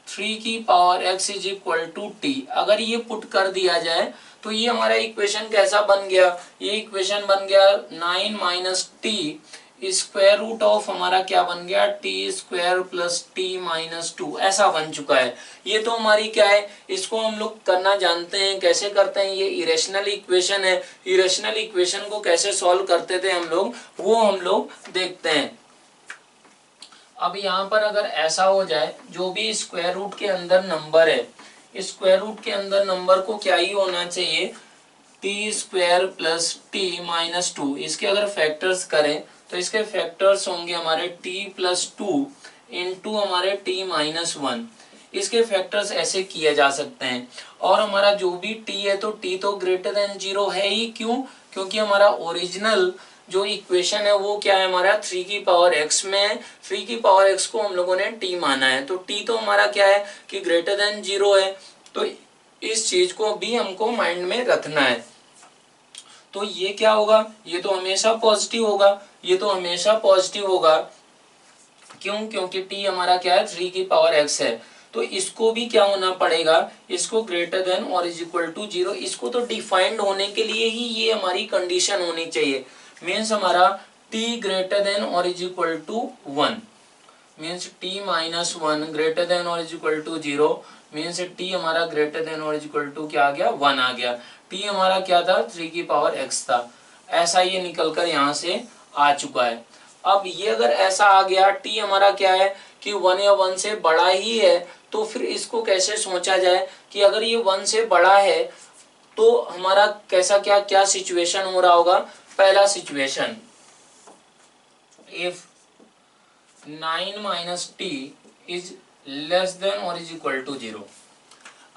3 की power x is equal to t, अगर ये पुट कर दिया जाए तो ये हमारा इक्वेशन कैसा बन गया, ये इक्वेशन बन गया 9 minus t square root of हमारा क्या बन गया, टी स्क्वायर प्लस टी -2, ऐसा बन चुका है। ये तो हमारी क्या है, इसको हम लोग करना जानते हैं, कैसे करते हैं, ये इरेशनल इक्वेशन है। इरेशनल इक्वेशन को कैसे सॉल्व करते थे हम लोग, वो हम लोग देखते हैं। अब यहाँ पर अगर ऐसा हो जाए, जो भी स्क्वायर रूट के अंदर नंबर है, स्क्वायर रूट के अंदर नंबर को क्या ही होना चाहिए, टी स्क्वायर प्लस टी -2, इसके अगर फैक्टर्स करें तो इसके फैक्टर्स होंगे हमारे t +2 इंटू हमारे t -1, इसके फैक्टर्स ऐसे किए जा सकते हैं। और हमारा जो भी t है तो t तो ग्रेटर देन 0 है ही, क्यों, क्योंकि हमारा ओरिजिनल जो इक्वेशन है वो क्या है हमारा 3 की पावर x में है, 3 की पावर x को हम लोगों ने t माना है, तो t तो हमारा क्या है कि ग्रेटर देन 0 है। तो इस चीज को भी हमको माइंड में रखना है। तो ये क्या होगा, ये तो हमेशा पॉजिटिव होगा, ये तो हमेशा पॉजिटिव होगा। क्यों? क्योंकि t हमारा क्या है 3 की पावर x है। तो इसको भी क्या होना पड़ेगा, इसको ग्रेटर देन और इज इक्वल टू 0, इसको तो डिफाइंड होने के लिए ही ये हमारी कंडीशन होनी चाहिए। मीन्स हमारा t ग्रेटर देन और is equal to 1, means t minus 1 greater than और is equal to 0, means t हमारा ग्रेटर देन और इज इक्वल टू क्या आ गया 1 आ गया। t हमारा क्या था 3 की पावर x था। ऐसा ये निकलकर यहाँ से आ चुका है। अब ये अगर ऐसा आ गया, t हमारा क्या है कि 1 या 1 से बड़ा ही है, तो फिर इसको कैसे सोचा जाए कि अगर ये 1 से बड़ा है तो हमारा कैसा क्या क्या सिचुएशन हो रहा होगा। पहला situation, if 9 minus T is less than और इज इक्वल टू 0,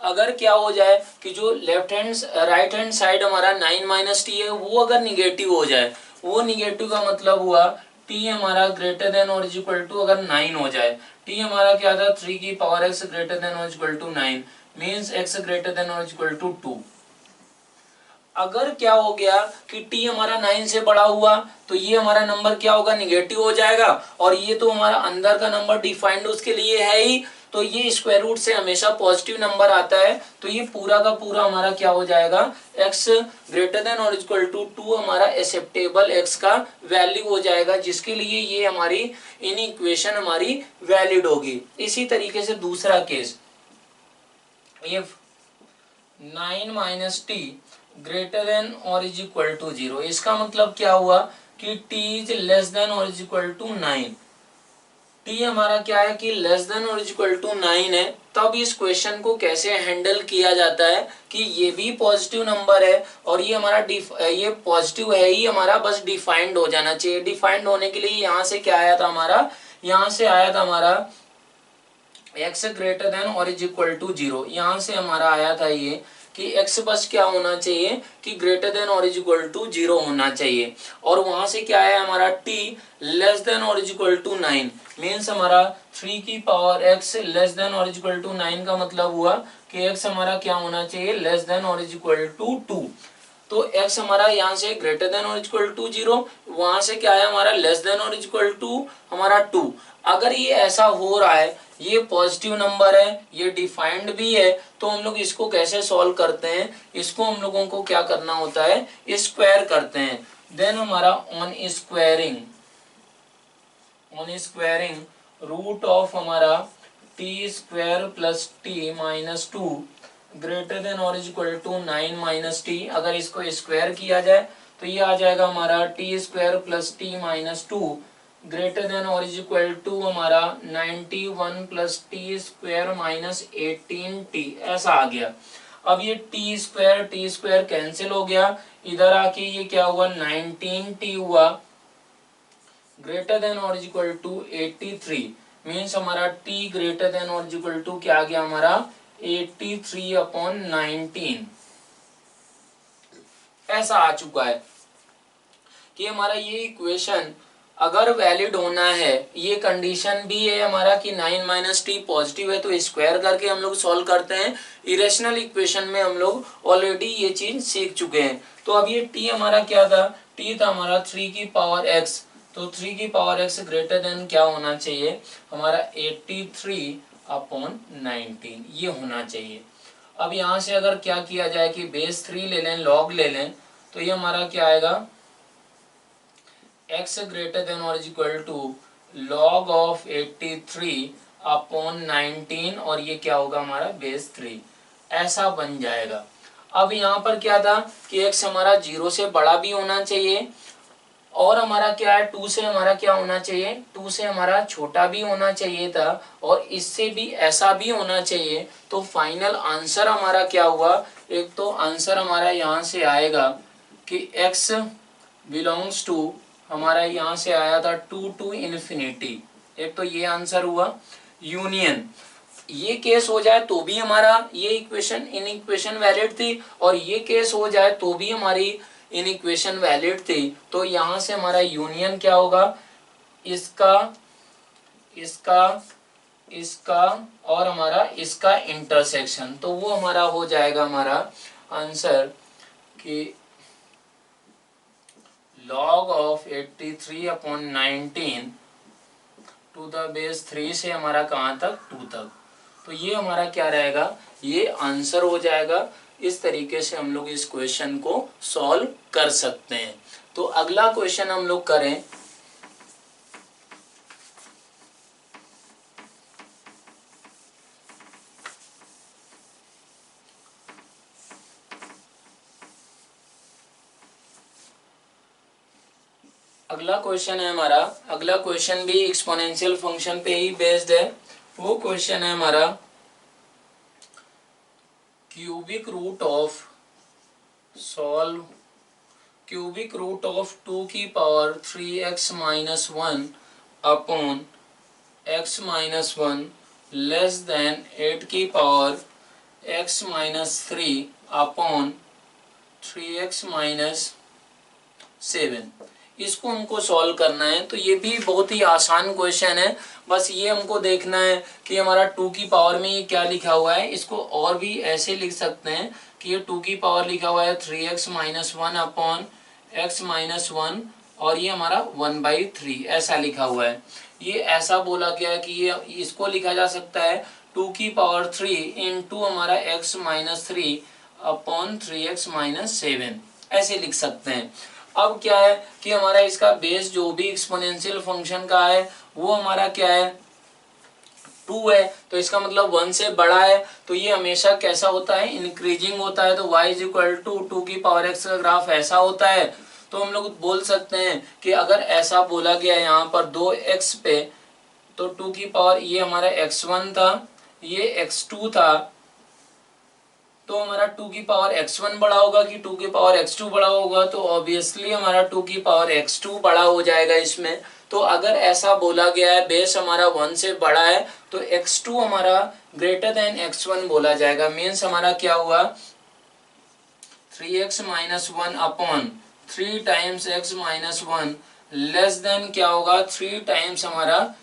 अगर क्या हो जाए कि जो left hand right hand side हमारा 9 माइनस टी है वो अगर निगेटिव हो जाए, वो निगेटिव का मतलब हुआ t हमारा ग्रेटर देन और इज इक्वल टू अगर 9 हो जाए, t हमारा क्या था 3 की पावर x ग्रेटर देन और is equal to 9, means x greater than और इज इक्वल टू 2। अगर क्या हो गया कि t हमारा 9 से बड़ा हुआ तो ये हमारा नंबर क्या होगा, निगेटिव हो जाएगा, और ये तो हमारा अंदर का नंबर डिफाइंड उसके लिए है ही, तो ये स्क्वायर रूट से हमेशा पॉजिटिव नंबर आता है, तो ये पूरा का पूरा हमारा क्या हो जाएगा, x ग्रेटर देन और इक्वल टू 2 हमारा एक्सेप्टेबल x का वैल्यू हो जाएगा, जिसके लिए ये हमारी इन इक्वेशन हमारी वैलिड होगी। इसी तरीके से दूसरा case, if 9 minus T greater than और इज इक्वल टू 0, इसका मतलब क्या हुआ कि t इज लेस देन और इज इक्वल टू 9, t हमारा क्या है कि लेस देन और इज इक्वल टू 9 है। तब इस क्वेश्चन को कैसे हैंडल किया जाता है कि ये भी पॉजिटिव नंबर है और ये हमारा ये पॉजिटिव है ही हमारा, बस डिफाइंड हो जाना चाहिए। डिफाइंड होने के लिए यहाँ से क्या आया था हमारा, यहाँ से आया था हमारा x ग्रेटर देन और इज इक्वल टू 0, यहाँ से हमारा आया था ये कि x बस क्या होना चाहिए कि ग्रेटर देन और इज इक्वल टू 0 होना चाहिए, और वहां से क्या आया हमारा t लेस देन और इज इक्वल टू 9, मीन्स हमारा 3 की पावर x लेस देन और इज इक्वल टू 9 का मतलब हुआ कि x हमारा क्या होना चाहिए, लेस देन और इज इक्वल टू 2। तो x हमारा यहाँ से ग्रेटर देन और इक्वल टू 0, वहां से क्या है हमारा लेस देन और इक्वल टू हमारा 2। अगर ये ऐसा हो रहा है, ये पॉजिटिव नंबर है, ये डिफाइंड भी है, तो हम लोग इसको कैसे सॉल्व करते हैं, इसको हम लोगों को क्या करना होता है, स्क्वायर करते हैं। देन हमारा ऑन स्क्वायरिंग रूट ऑफ हमारा T square plus T minus 2 greater than और is equal to 9 minus T, अगर इसको स्क्वायर किया जाए तो ये आ जाएगा हमारा T square plus T minus 2 greater than और इज इक्वल टू हमारा 91 plus T square minus 18t, ऐसा आ गया। अब ये टी स्क्वायर कैंसिल हो गया, इधर आके ये क्या हुआ 19t हुआ ग्रेटर देन और इज इक्वल टू 83, मीन्स हमारा t ग्रेटर देन और इज इक्वल टू क्या आ गया हमारा 83/19, ऐसा आ चुका है कि हमारा ये इक्वेशन अगर वैलिड होना है, ये कंडीशन भी है हमारा कि 9 माइनस टी पॉजिटिव है, तो स्क्वायर करके हम लोग सॉल्व करते हैं। इरेशनल इक्वेशन में हम लोग ऑलरेडी ये चीज सीख चुके हैं। तो अब ये टी हमारा क्या था, टी था हमारा 3 की पावर एक्स, तो 3 की पावर एक्स ग्रेटर देन क्या होना चाहिए हमारा 83/19, ये होना चाहिए। अब यहाँ से अगर क्या किया जाए कि बेस 3 ले लें, लॉग ले लें, तो ये हमारा क्या आएगा x ग्रेटर देन और is equal to log of 83/19, और ये क्या होगा हमारा बेस 3, ऐसा बन जाएगा। अब यहाँ पर क्या था कि x हमारा 0 से बड़ा भी होना चाहिए, और हमारा क्या है 2 से हमारा क्या होना चाहिए, 2 से हमारा छोटा भी होना चाहिए था, और इससे भी ऐसा भी होना चाहिए। तो फाइनल आंसर हमारा क्या हुआ, एक तो आंसर हमारा यहाँ से आएगा कि x बिलोंग्स टू हमारा यहाँ से आया था 2 to इन्फिनिटी, एक तो ये आंसर हुआ। यूनियन ये केस हो जाए तो भी हमारा ये इक्वेशन इन इक्वेशन वैलिड थी, और ये केस हो जाए तो भी हमारी इन इक्वेशन वैलिड थी। तो यहाँ से हमारा यूनियन क्या होगा, इसका इसका और हमारा इसका इंटरसेक्शन, तो वो हमारा हो जाएगा हमारा आंसर कि log of 83/19 to the base 3 से हमारा कहाँ तक 2 तक। तो ये हमारा क्या रहेगा, ये आंसर हो जाएगा। इस तरीके से हम लोग इस क्वेश्चन को सॉल्व कर सकते हैं। तो अगला क्वेश्चन हम लोग करें। अगला क्वेश्चन है हमारा, अगला क्वेश्चन भी एक्सपोनेंशियल फंक्शन पे ही बेस्ड है। वो क्वेश्चन है हमारा cubic root of solve cubic root of 2 की power 3x minus 1 upon x minus 1 less than 8 की power x minus 3 upon 3x minus 7। इसको हमको सॉल्व करना है। तो ये भी बहुत ही आसान क्वेश्चन है। बस ये हमको देखना है कि हमारा 2 की पावर में ये क्या लिखा हुआ है। इसको और भी ऐसे लिख सकते हैं कि ये 2 की पावर लिखा हुआ है 3x minus 1 upon x minus 1 और ये हमारा 1/3 ऐसा लिखा हुआ है। ये ऐसा बोला गया है कि ये इसको लिखा जा सकता है 2 की पावर 3 इंटू हमारा x minus 3 upon 3x minus 7 ऐसे लिख सकते हैं। अब क्या है कि हमारा इसका बेस जो भी एक्सपोनेंशियल फंक्शन का है वो हमारा क्या है 2 है। तो इसका मतलब 1 से बड़ा है। तो ये हमेशा कैसा होता है, इंक्रीजिंग होता है। तो y इज इक्वल टू 2 की पावर x का ग्राफ ऐसा होता है। तो हम लोग बोल सकते हैं कि अगर ऐसा बोला गया है यहाँ पर 2x पे, तो 2 की पावर ये हमारा x1 था, ये x2 था। तो हमारा 2 की पावर x1 बड़ा होगा कि 2 की पावर x2 बड़ा होगा। तो ऑब्वियसली हमारा 2 की पावर x2 बड़ा हो जाएगा इसमें। तो अगर ऐसा बोला गया है बेस हमारा 1 से बड़ा है तो x2 हमारा ग्रेटर देन x1 बोला जाएगा। मीन्स हमारा क्या हुआ 3x minus 1 upon 3 times x minus 1 less then क्या होगा 3 टाइम्स हमारा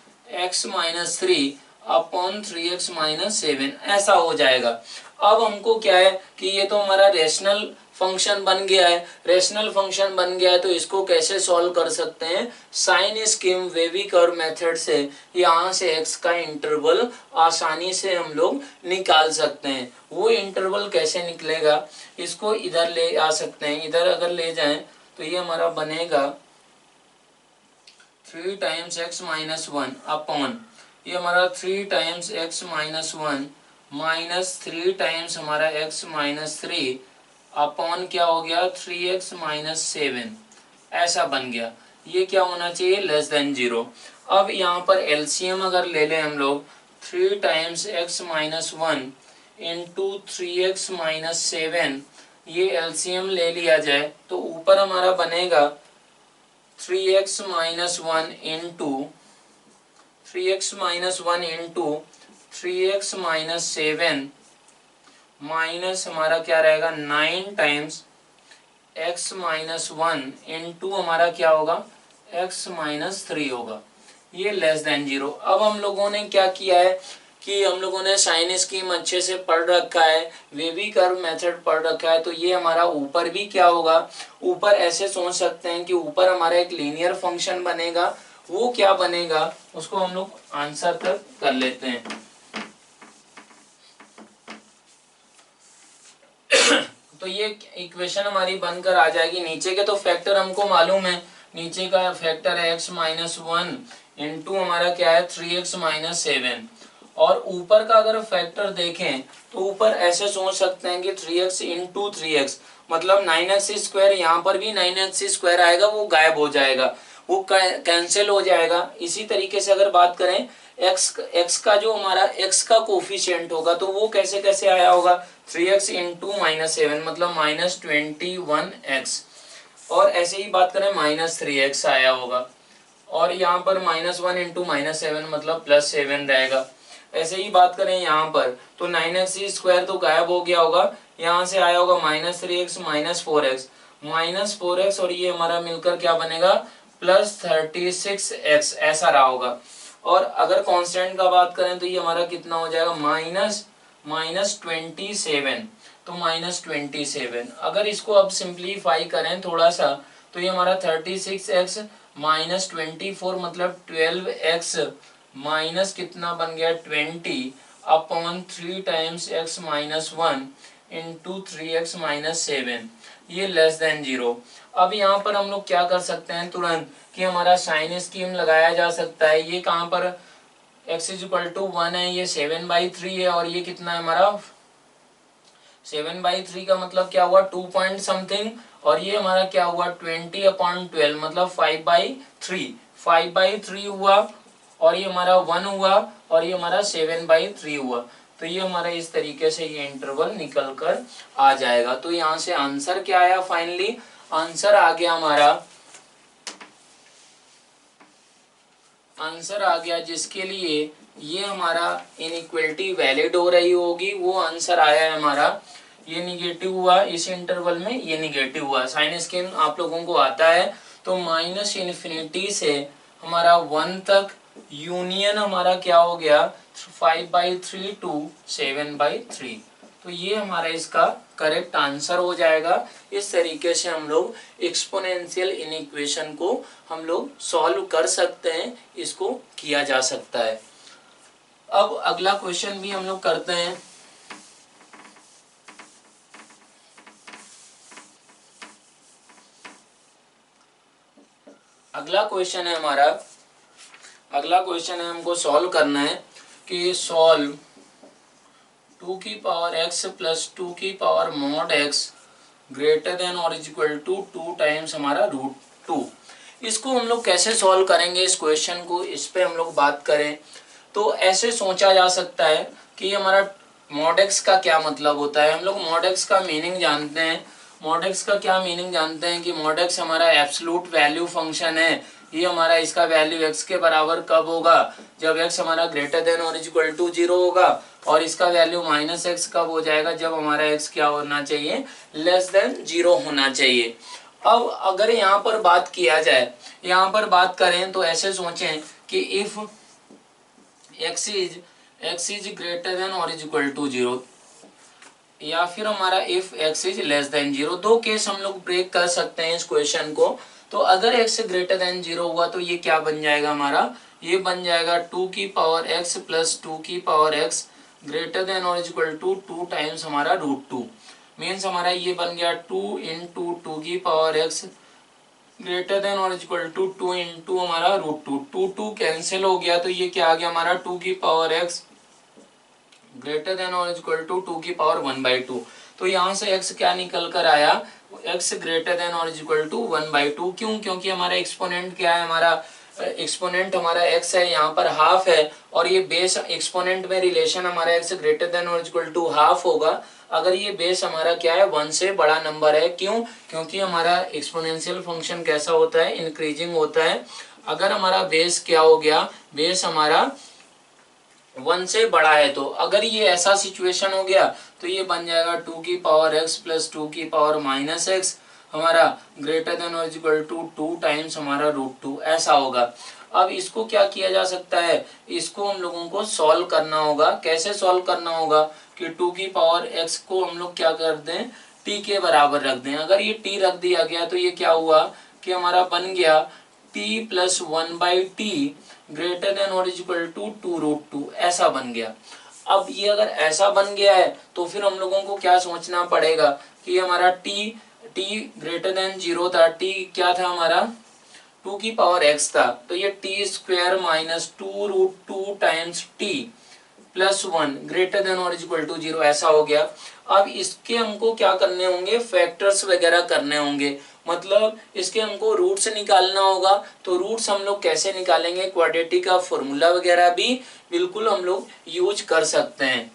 x minus 3 upon 3x minus 7 ऐसा हो जाएगा। अब हमको क्या है कि ये तो हमारा रेशनल फंक्शन बन गया है। रेशनल फंक्शन बन गया है तो इसको कैसे सॉल्व कर सकते हैं, sign scheme wavy curve method से यहाँ से x का इंटरवल आसानी से हम लोग निकाल सकते हैं। वो इंटरवल कैसे निकलेगा, इसको इधर ले आ सकते हैं। इधर अगर ले जाएं तो ये हमारा बनेगा 3 टाइम्स x माइनस 1 अपॉन ये हमारा 3 times x minus 1 minus 3 times हमारा x माइनस 3 अपॉन क्या हो गया 3x माइनस 7 ऐसा बन गया। ये क्या होना चाहिए लेस देन 0। अब यहाँ पर एलसीएम अगर ले लें हम लोग 3 times x minus 1 into 3x minus 7 ये एलसीएम ले लिया जाए तो ऊपर हमारा बनेगा 3x minus 1 into 3x minus 1 into 3x minus 7 minus हमारा क्या रहेगा 9 टाइम्स x माइनस 1 इंटू हमारा क्या होगा x माइनस 3 होगा। ये लेस देन 0। अब हम लोगों ने क्या किया है कि हम लोगों ने साइन स्कीम अच्छे से पढ़ रखा है, वेवी कर्व मेथड पढ़ रखा है। तो ये हमारा ऊपर भी क्या होगा, ऊपर ऐसे सोच सकते हैं कि ऊपर हमारा एक लीनियर फंक्शन बनेगा। वो क्या बनेगा उसको हम लोग आंसर तक कर लेते हैं। तो ये इक्वेशन हमारी बनकर आ जाएगी। नीचे के तो फैक्टर हमको मालूम है, नीचे का फैक्टर है x माइनस 1 इंटू हमारा क्या है 3x माइनस 7 और ऊपर का अगर फैक्टर देखें तो ऊपर ऐसे सोच सकते हैं कि 3x इंटू 3x मतलब 9x स्क्वायर, यहाँ पर भी 9x स्क्वायर आएगा वो गायब हो जाएगा, वो कैंसिल हो जाएगा। इसी तरीके से अगर बात करें x का जो हमारा x का कोफिशिएंट होगा तो वो कैसे कैसे आया होगा 3x इंटू माइनस 7 मतलब माइनस 21x और ऐसे ही बात करें माइनस 3x आया होगा और यहाँ पर माइनस 1 इंटू माइनस 7 मतलब प्लस 7 रहेगा। ऐसे ही बात करें यहाँ पर तो 9x स्क्वायर तो गायब हो गया होगा, यहाँ से आया होगा माइनस 3x माइनस 4x और ये हमारा मिलकर क्या बनेगा प्लस 36x ऐसा रहा होगा। और अगर कांस्टेंट का बात करें तो ये हमारा कितना हो जाएगा -27। तो -27 अगर इसको अब सिंप्लीफाई करें थोड़ा सा तो ये हमारा 36x -24 मतलब 12x माइनस कितना बन गया 20/3 टाइम्स x -1 इंटू 3x -7 ये लेस देन 0। अब यहाँ पर हम लोग क्या कर सकते हैं तुरंत कि हमारा साइन स्कीम लगाया जा सकता है। ये कहाँ पर x = 1 है, ये 7/3 है और ये कितना है हमारा 7/3 का मतलब क्या हुआ 2 पॉइंट समथिंग और ये हमारा क्या हुआ 20/12 मतलब 5/3 हुआ और ये हमारा 1 हुआ और ये हमारा 7/3 हुआ। तो ये हमारा इस तरीके से ये इंटरवल निकल कर आ जाएगा। तो यहाँ से आंसर क्या आया फाइनली, आंसर आ गया हमारा, आंसर आ गया जिसके लिए ये हमारा इनइक्वलिटी वैलिड हो रही होगी, वो आंसर आया है हमारा ये निगेटिव हुआ, इस इंटरवल में ये निगेटिव हुआ। साइन स्कीम आप लोगों को आता है। तो -∞ से हमारा 1 तक यूनियन हमारा क्या हो गया 5/3 टू 7/3। तो ये हमारा इसका करेक्ट आंसर हो जाएगा। इस तरीके से हम लोग एक्सपोनेंशियल इनइक्वेशन को हम लोग सॉल्व कर सकते हैं, इसको किया जा सकता है। अब अगला क्वेश्चन भी हम लोग करते हैं। अगला क्वेश्चन है हमारा, अगला क्वेश्चन है हमको सॉल्व करना है कि सॉल्व 2 की पावर x प्लस 2 की power mod x greater than और इक्वल टू 2 टाइम्स हमारा √2। इसको हम लोग कैसे सॉल्व करेंगे इस क्वेश्चन को, इस पे हम लोग बात करें तो ऐसे सोचा जा सकता है कि हमारा mod x का क्या मतलब होता है। हम लोग mod x का मीनिंग जानते हैं। mod x का क्या मीनिंग जानते हैं कि mod x हमारा एब्सोल्यूट वैल्यू फंक्शन है। ये हमारा इसका वैल्यू x के बराबर कब होगा, जब x हमारा ग्रेटर देन और इक्वल टू 0 होगा, और इसका वैल्यू -x कब हो जाएगा, जब हमारा x क्या होना चाहिए लेस देन 0 होना चाहिए। अब अगर यहाँ पर बात किया जाए, यहाँ पर बात करें तो ऐसे सोचें कि if x is greater than और इक्वल टू 0 या फिर हमारा if x is less than 0, दो केस हम लोग ब्रेक कर सकते हैं इस क्वेश्चन को। तो अगर x ग्रेटर देन 0 हुआ तो ये क्या बन जाएगा हमारा, ये बन जाएगा 2 की पावर x प्लस 2 की पावर x ग्रेटर देन और इक्वल टू 2 टाइम्स हमारा √2। मीन्स हमारा ये बन गया 2 इंटू 2 की पावर x ग्रेटर देन और इक्वल टू 2 इंटू हमारा √2। 2 कैंसिल हो गया तो ये क्या आ गया हमारा 2 की पावर x ग्रेटर देन और इक्वल टू 2 की पावर 1/2। तो यहाँ से x क्या निकल कर आया, x ग्रेटर देन और इक्वल टू 1/2। क्यों, क्योंकि हमारा एक्सपोनेंट क्या है, हमारा एक्सपोनेंट हमारा x है, यहाँ पर हाफ है, और ये बेस एक्सपोनेंट में रिलेशन हमारा x ग्रेटर देन और इक्वल टू हाफ होगा अगर ये बेस हमारा क्या है 1 से बड़ा नंबर है। क्यों, क्योंकि हमारा एक्सपोनेंशियल फंक्शन कैसा होता है, इंक्रीजिंग होता है। अगर हमारा बेस क्या हो गया, बेस हमारा 1 से बड़ा है, तो अगर ये ऐसा सिचुएशन हो गया तो ये बन जाएगा 2 की पावर x प्लस 2 की पावर -x हमारा ग्रेटर देन और इक्वल टू 2 टाइम्स हमारा √2 ऐसा होगा। अब इसको क्या किया जा सकता है, इसको हम लोगों को सॉल्व करना होगा। कैसे सॉल्व करना होगा कि 2 की पावर x को हम लोग क्या कर दें, t के बराबर रख दें। अगर ये t रख दिया गया तो ये क्या हुआ कि हमारा बन गया t प्लस 1/t ग्रेटर देन और इक्वल टू 2√2 ऐसा बन गया। अब ये अगर ऐसा बन गया है तो फिर हम लोगों को क्या सोचना पड़ेगा कि हमारा t ग्रेटर देन 0 था, t क्या था हमारा 2 की पावर x था, तो ये t² minus 2√2 times t plus 1 greater than और इक्वल टू 0 ऐसा हो गया। अब इसके हमको क्या करने होंगे, फैक्टर्स वगैरह करने होंगे, मतलब इसके हमको रूट्स निकालना होगा। तो रूट्स हम लोग कैसे निकालेंगे, क्वाड्रेटिक का फॉर्मूला वगैरह भी बिल्कुल हम लोग यूज कर सकते हैं।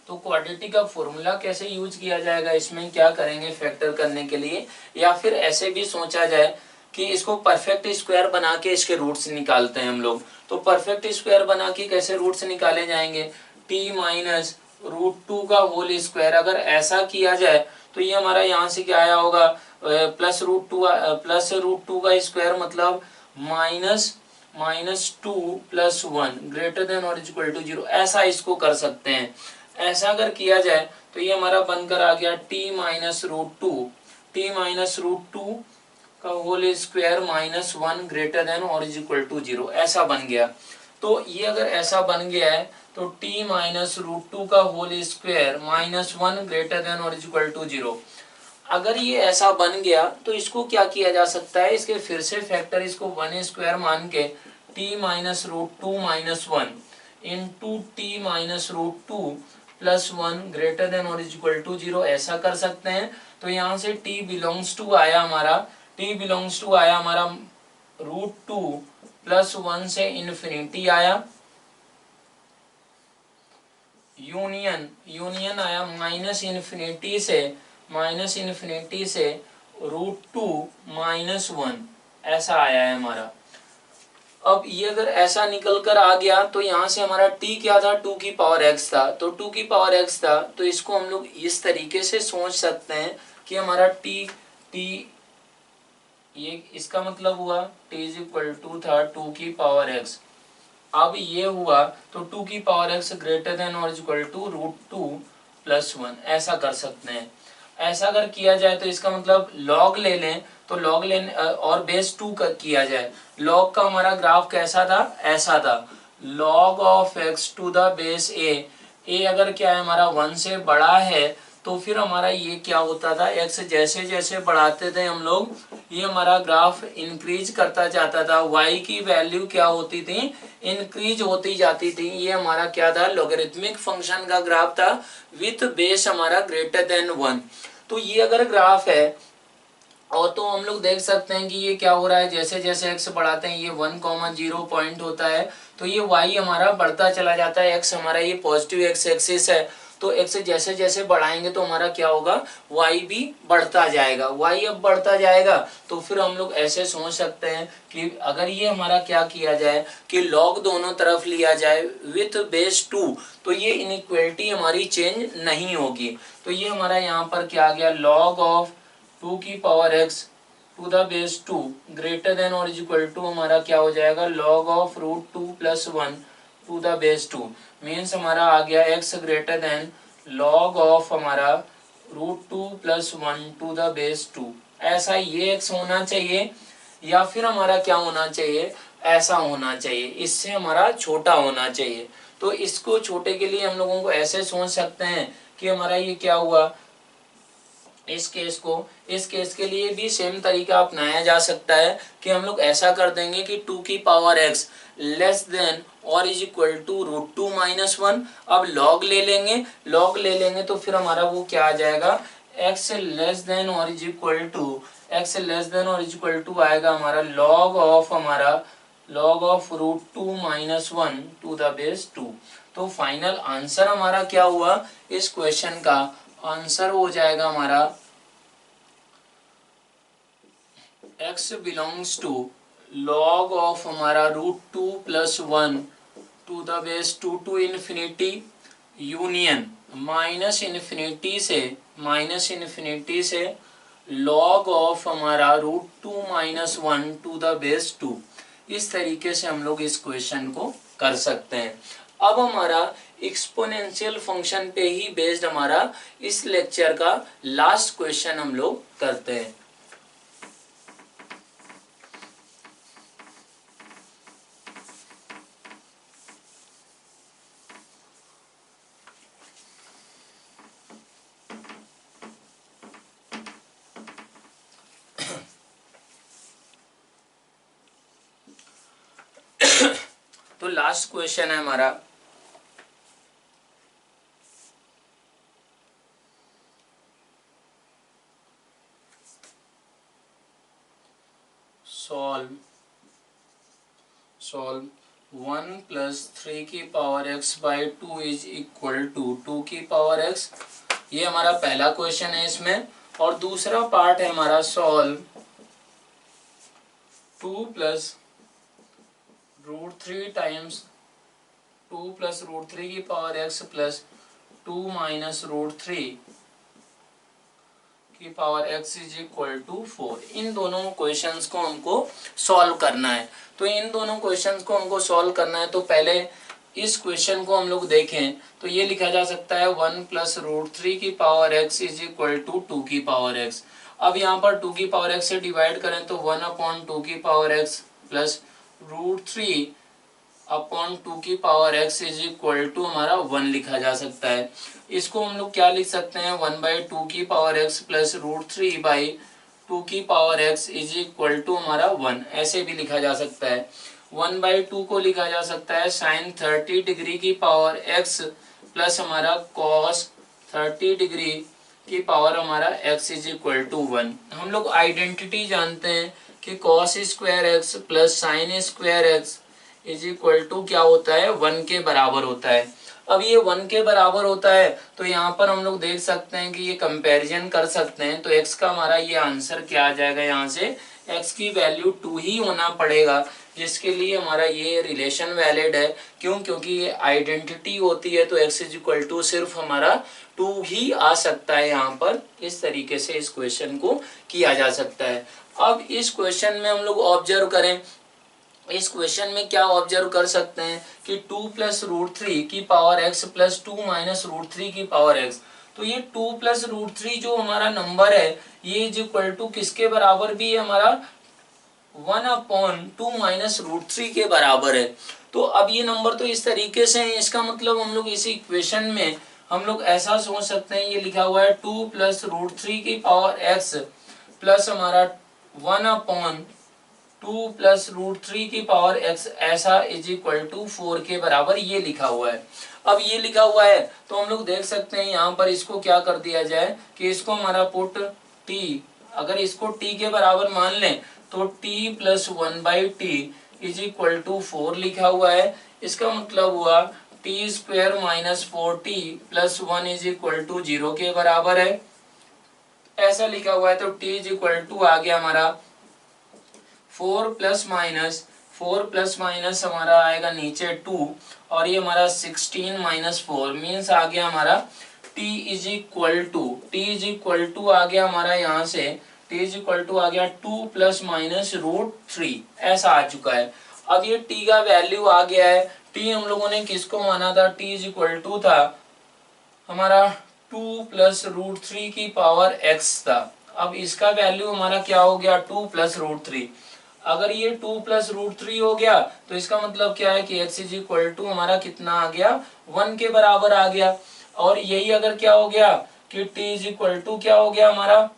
तो क्वाड्रेटिक का फॉर्मूला कैसे यूज किया जाएगा, इसमें क्या करेंगे फैक्टर करने के लिए, या फिर ऐसे भी सोचा जाए कि इसको परफेक्ट स्क्वायर बना के इसके रूट्स निकालते हैं हम लोग। तो परफेक्ट स्क्वायर बना के कैसे रूट्स निकाले जाएंगे, t माइनस √2 का होल स्क्वायर। अगर ऐसा किया जाए तो ये हमारा यहाँ से क्या आया होगा प्लस √2 का स्क्वायर मतलब -2 + 1 ग्रेटर देन और इक्वल टू 0, ऐसा इसको कर सकते हैं। ऐसा अगर किया जाए तो ये हमारा बनकर आ गया t-√2 का होल स्क्वायर -1 ग्रेटर देन और इक्वल टू 0, ऐसा बन गया। तो ये अगर ऐसा बन गया है तो t-√2 का होल स्क्वायर -1 ग्रेटर देन और इक्वल टू 0, अगर ये ऐसा बन गया तो इसको क्या किया जा सकता है, इसके फिर से फैक्टर इसको 1 स्क्वायर मान के t-√2 - 1 into t-√2 + 1 greater than और इक्वल टू 0, ऐसा कर सकते हैं। तो यहाँ से t बिलोंग्स टू आया हमारा √2 + 1 से इन्फिनिटी आया, यूनियन आया -इन्फिनिटी से √2 - 1, ऐसा आया है हमारा। अब ये अगर ऐसा निकल कर आ गया तो यहाँ से हमारा t क्या था, 2 की पावर x था, तो 2 की पावर x था, तो इसको हम लोग इस तरीके से सोच सकते हैं कि हमारा t ये इसका मतलब हुआ t = था 2 की पावर x। अब ये हुआ तो 2 की पावर x ग्रेटर देन और इक्वल टू √2 + 1, ऐसा कर सकते हैं। ऐसा अगर किया जाए तो इसका मतलब log ले लें, तो log लेने और बेस 2 का किया जाए। log का हमारा ग्राफ कैसा था, ऐसा था log of x to the base a अगर क्या है हमारा 1 से बड़ा है तो फिर हमारा ये क्या होता था, x जैसे जैसे बढ़ाते थे हम लोग, ये हमारा ग्राफ इंक्रीज करता जाता था, y की वैल्यू क्या होती थी, इंक्रीज होती जाती थी। ये हमारा क्या था, लॉगरिथमिक फंक्शन का ग्राफ था विथ बेस हमारा ग्रेटर देन 1। तो ये अगर ग्राफ है और तो हम लोग देख सकते हैं कि ये क्या हो रहा है, जैसे जैसे x बढ़ाते हैं ये 1,0 पॉइंट होता है, तो ये y हमारा बढ़ता चला जाता है, x हमारा ये पॉजिटिव x एक्सिस है, तो x जैसे जैसे बढ़ाएंगे तो हमारा क्या होगा, y भी बढ़ता जाएगा। y अब बढ़ता जाएगा तो फिर हम लोग ऐसे सोच सकते हैं कि अगर ये हमारा क्या किया जाए कि log दोनों तरफ लिया जाए विथ बेस 2, तो ये इनइक्वालिटी हमारी चेंज नहीं होगी। तो ये हमारा यहाँ पर क्या आ गया, log ऑफ 2 की power x to the base 2 greater than और इक्वल टू हमारा क्या हो जाएगा, log of √2 + 1 to the base 2, means हमारा आ गया x greater than log of हमारा √2 + 1 टू द बेस 2। ऐसा ये x होना चाहिए या फिर हमारा क्या होना चाहिए, ऐसा होना चाहिए, इससे हमारा छोटा होना चाहिए। तो इसको छोटे के लिए हम लोगों को ऐसे सोच सकते हैं कि हमारा ये क्या हुआ, इस केस के लिए भी सेम तरीका अपनाया जा सकता है कि हम लोग ऐसा कर देंगे कि 2 की पावर x लेस देन और इज इक्वल टू √2 - 1। अब log ले लेंगे तो फिर हमारा वो क्या आ जाएगा, x लेस देन और इज इक्वल टू आएगा हमारा log of √2 - 1 to the base 2। तो फाइनल आंसर हमारा क्या हुआ, इस क्वेश्चन का आंसर हो जाएगा हमारा x belongs to log of हमारा √2 + 1 to the base 2 to infinity union minus infinity से log ऑफ हमारा √2 - 1 टू द बेस 2। इस तरीके से हम लोग इस क्वेश्चन को कर सकते हैं। अब हमारा एक्सपोनेंशियल फंक्शन पे ही बेस्ड हमारा इस लेक्चर का लास्ट क्वेश्चन हम लोग करते हैं। तो लास्ट क्वेश्चन है हमारा, सॉल्व 1 + 3 की power x/2 is equal to 2 की पावर x। ये हमारा पहला क्वेश्चन है इसमें। और दूसरा पार्ट है हमारा सॉल्व 2 + √3 टाइम्स 2 + √3 की पावर x + 2 - √3 की power x is equal to 4। इन दोनों क्वेश्चंस को हमको सॉल्व करना है। तो इन दोनों क्वेश्चंस को हमको सॉल्व करना है, तो पहले इस क्वेश्चन को हम लोग देखें तो ये लिखा जा सकता है 1 प्लस रूट 3 की power x is equal to 2 की पावर x। अब यहाँ पर 2 की पावर x से डिवाइड करें तो 1 अपॉन 2 की power x plus root 3 upon 2 की power x is equal to हमारा 1 लिखा जा सकता है। इसको हम लोग क्या लिख सकते हैं, 1/2 की पावर x प्लस रूट 3/2 की power x is equal to हमारा 1, ऐसे भी लिखा जा सकता है। 1/2 को लिखा जा सकता है साइन 30 डिग्री की पावर x प्लस हमारा कॉस 30 डिग्री की पावर हमारा x इज इक्वल टू 1। हम लोग आइडेंटिटी जानते हैं कि cos square x plus sine square x is equal to क्या होता है, 1 के बराबर होता है। अब ये 1 के बराबर होता है तो यहाँ पर हम लोग देख सकते हैं कि ये कंपैरिजन कर सकते हैं। तो x का हमारा ये आंसर क्या आ जाएगा, यहाँ से x की वैल्यू 2 ही होना पड़ेगा, जिसके लिए हमारा ये रिलेशन वैलिड है। क्यों, क्योंकि ये आइडेंटिटी होती है तो x इज इक्वल टू सिर्फ हमारा 2 ही आ सकता है। यहाँ पर इस तरीके से इस क्वेश्चन को किया जा सकता है। अब इस क्वेश्चन में हम लोग ऑब्जर्व करें, इस क्वेश्चन में क्या ऑब्जर्व कर सकते हैं कि 2 प्लस रूट 3 की power x plus 2 minus root 3 की पावर x। तो ये 2 प्लस रूट 3 जो हमारा नंबर है ये इज इक्वल टू किसके बराबर भी है, हमारा 1/2 माइनस रूट 3 के बराबर है। तो अब ये नंबर तो इस तरीके से है, इसका मतलब हम लोग इस इक्वेशन में हम लोग ऐसा सोच सकते हैं, ये लिखा हुआ है 2 प्लस रूट 3 की पावर x प्लस हमारा 1/2 प्लस रूट 3 की पावर x ऐसा इज इक्वल टू 4 के बराबर ये लिखा हुआ है। अब ये लिखा हुआ है तो हम लोग देख सकते हैं यहाँ पर इसको क्या कर दिया जाए कि इसको हमारा पुट t, अगर इसको t के बराबर मान लें तो t प्लस 1/t इज इक्वल टू 4 लिखा हुआ है। इसका मतलब हुआ t square minus 4t plus 1 is equal to 0 के बराबर है, ऐसा लिखा हुआ है। तो t इज इक्वल टू आ गया हमारा 4 प्लस माइनस हमारा आएगा नीचे 2 और ये हमारा 16 माइनस 4 मीन्स आ गया हमारा t इज इक्वल टू आ गया हमारा यहाँ से t इज इक्वल टू आ गया 2 प्लस माइनस रूट 3, ऐसा आ चुका है। अब ये t का वैल्यू आ गया है। t हम लोगों ने किसको माना था, t इज इक्वल टू था हमारा 2 प्लस रूट 3 की पावर x था। अब इसका वैल्यू हमारा क्या हो गया, 2 प्लस रूट 3। अगर ये 2 प्लस रूट 3 हो गया तो इसका मतलब क्या है कि x इज इक्वल टू हमारा कितना आ गया, 1 के बराबर आ गया। और यही अगर क्या हो गया कि t इज इक्वल टू क्या हो गया हमारा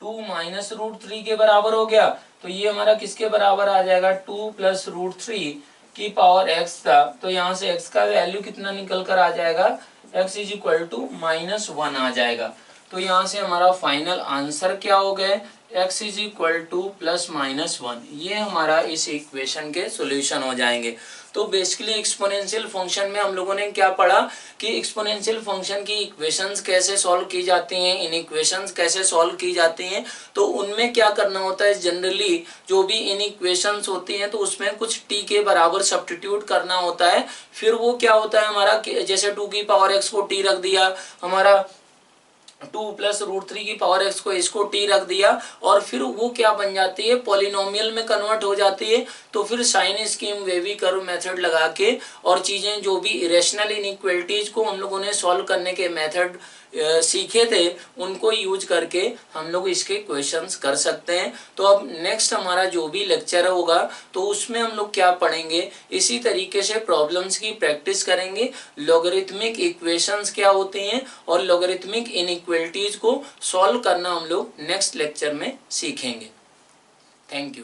2 माइनस रूट 3 के बराबर हो गया, तो ये हमारा किसके बराबर आ जाएगा, 2 प्लस रूट 3 की पावर x था। तो यहाँ से x का वैल्यू कितना निकल कर आ जाएगा, x इज इक्वल टू -1 आ जाएगा। तो यहाँ से हमारा फाइनल आंसर क्या हो गए, x इज इक्वल टू +-1। ये हमारा इस इक्वेशन के सॉल्यूशन हो जाएंगे। तो बेसिकली एक्सपोनेंशियल फंक्शन में हम लोगों ने क्या पढ़ा कि एक्सपोनेंशियल फंक्शन की इक्वेशंस कैसे सॉल्व की जाती हैं, इन इक्वेशंस कैसे सॉल्व की जाती हैं। तो उनमें क्या करना होता है, जनरली जो भी इन इक्वेशंस होती हैं तो उसमें कुछ t के बराबर सब्स्टिट्यूट करना होता है। फिर वो क्या होता है हमारा, जैसे 2 की पावर x को t रख दिया, हमारा 2 प्लस रूट 3 की पावर x को इसको t रख दिया, और फिर वो क्या बन जाती है, पॉलिनोमियल में कन्वर्ट हो जाती है। तो फिर sign scheme, wavy curve method लगा के और चीज़ें जो भी इरेशनल इनइक्वालिटीज को हम लोगों ने सॉल्व करने के मेथड सीखे थे उनको यूज करके हम लोग इसके क्वेश्चंस कर सकते हैं। तो अब नेक्स्ट हमारा जो भी लेक्चर होगा तो उसमें हम लोग क्या पढ़ेंगे, इसी तरीके से प्रॉब्लम्स की प्रैक्टिस करेंगे, लॉगरिथमिक इक्वेशंस क्या होती हैं और लॉगरिथमिक इनइक्वालिटीज को सॉल्व करना हम लोग नेक्स्ट लेक्चर में सीखेंगे। Thank you.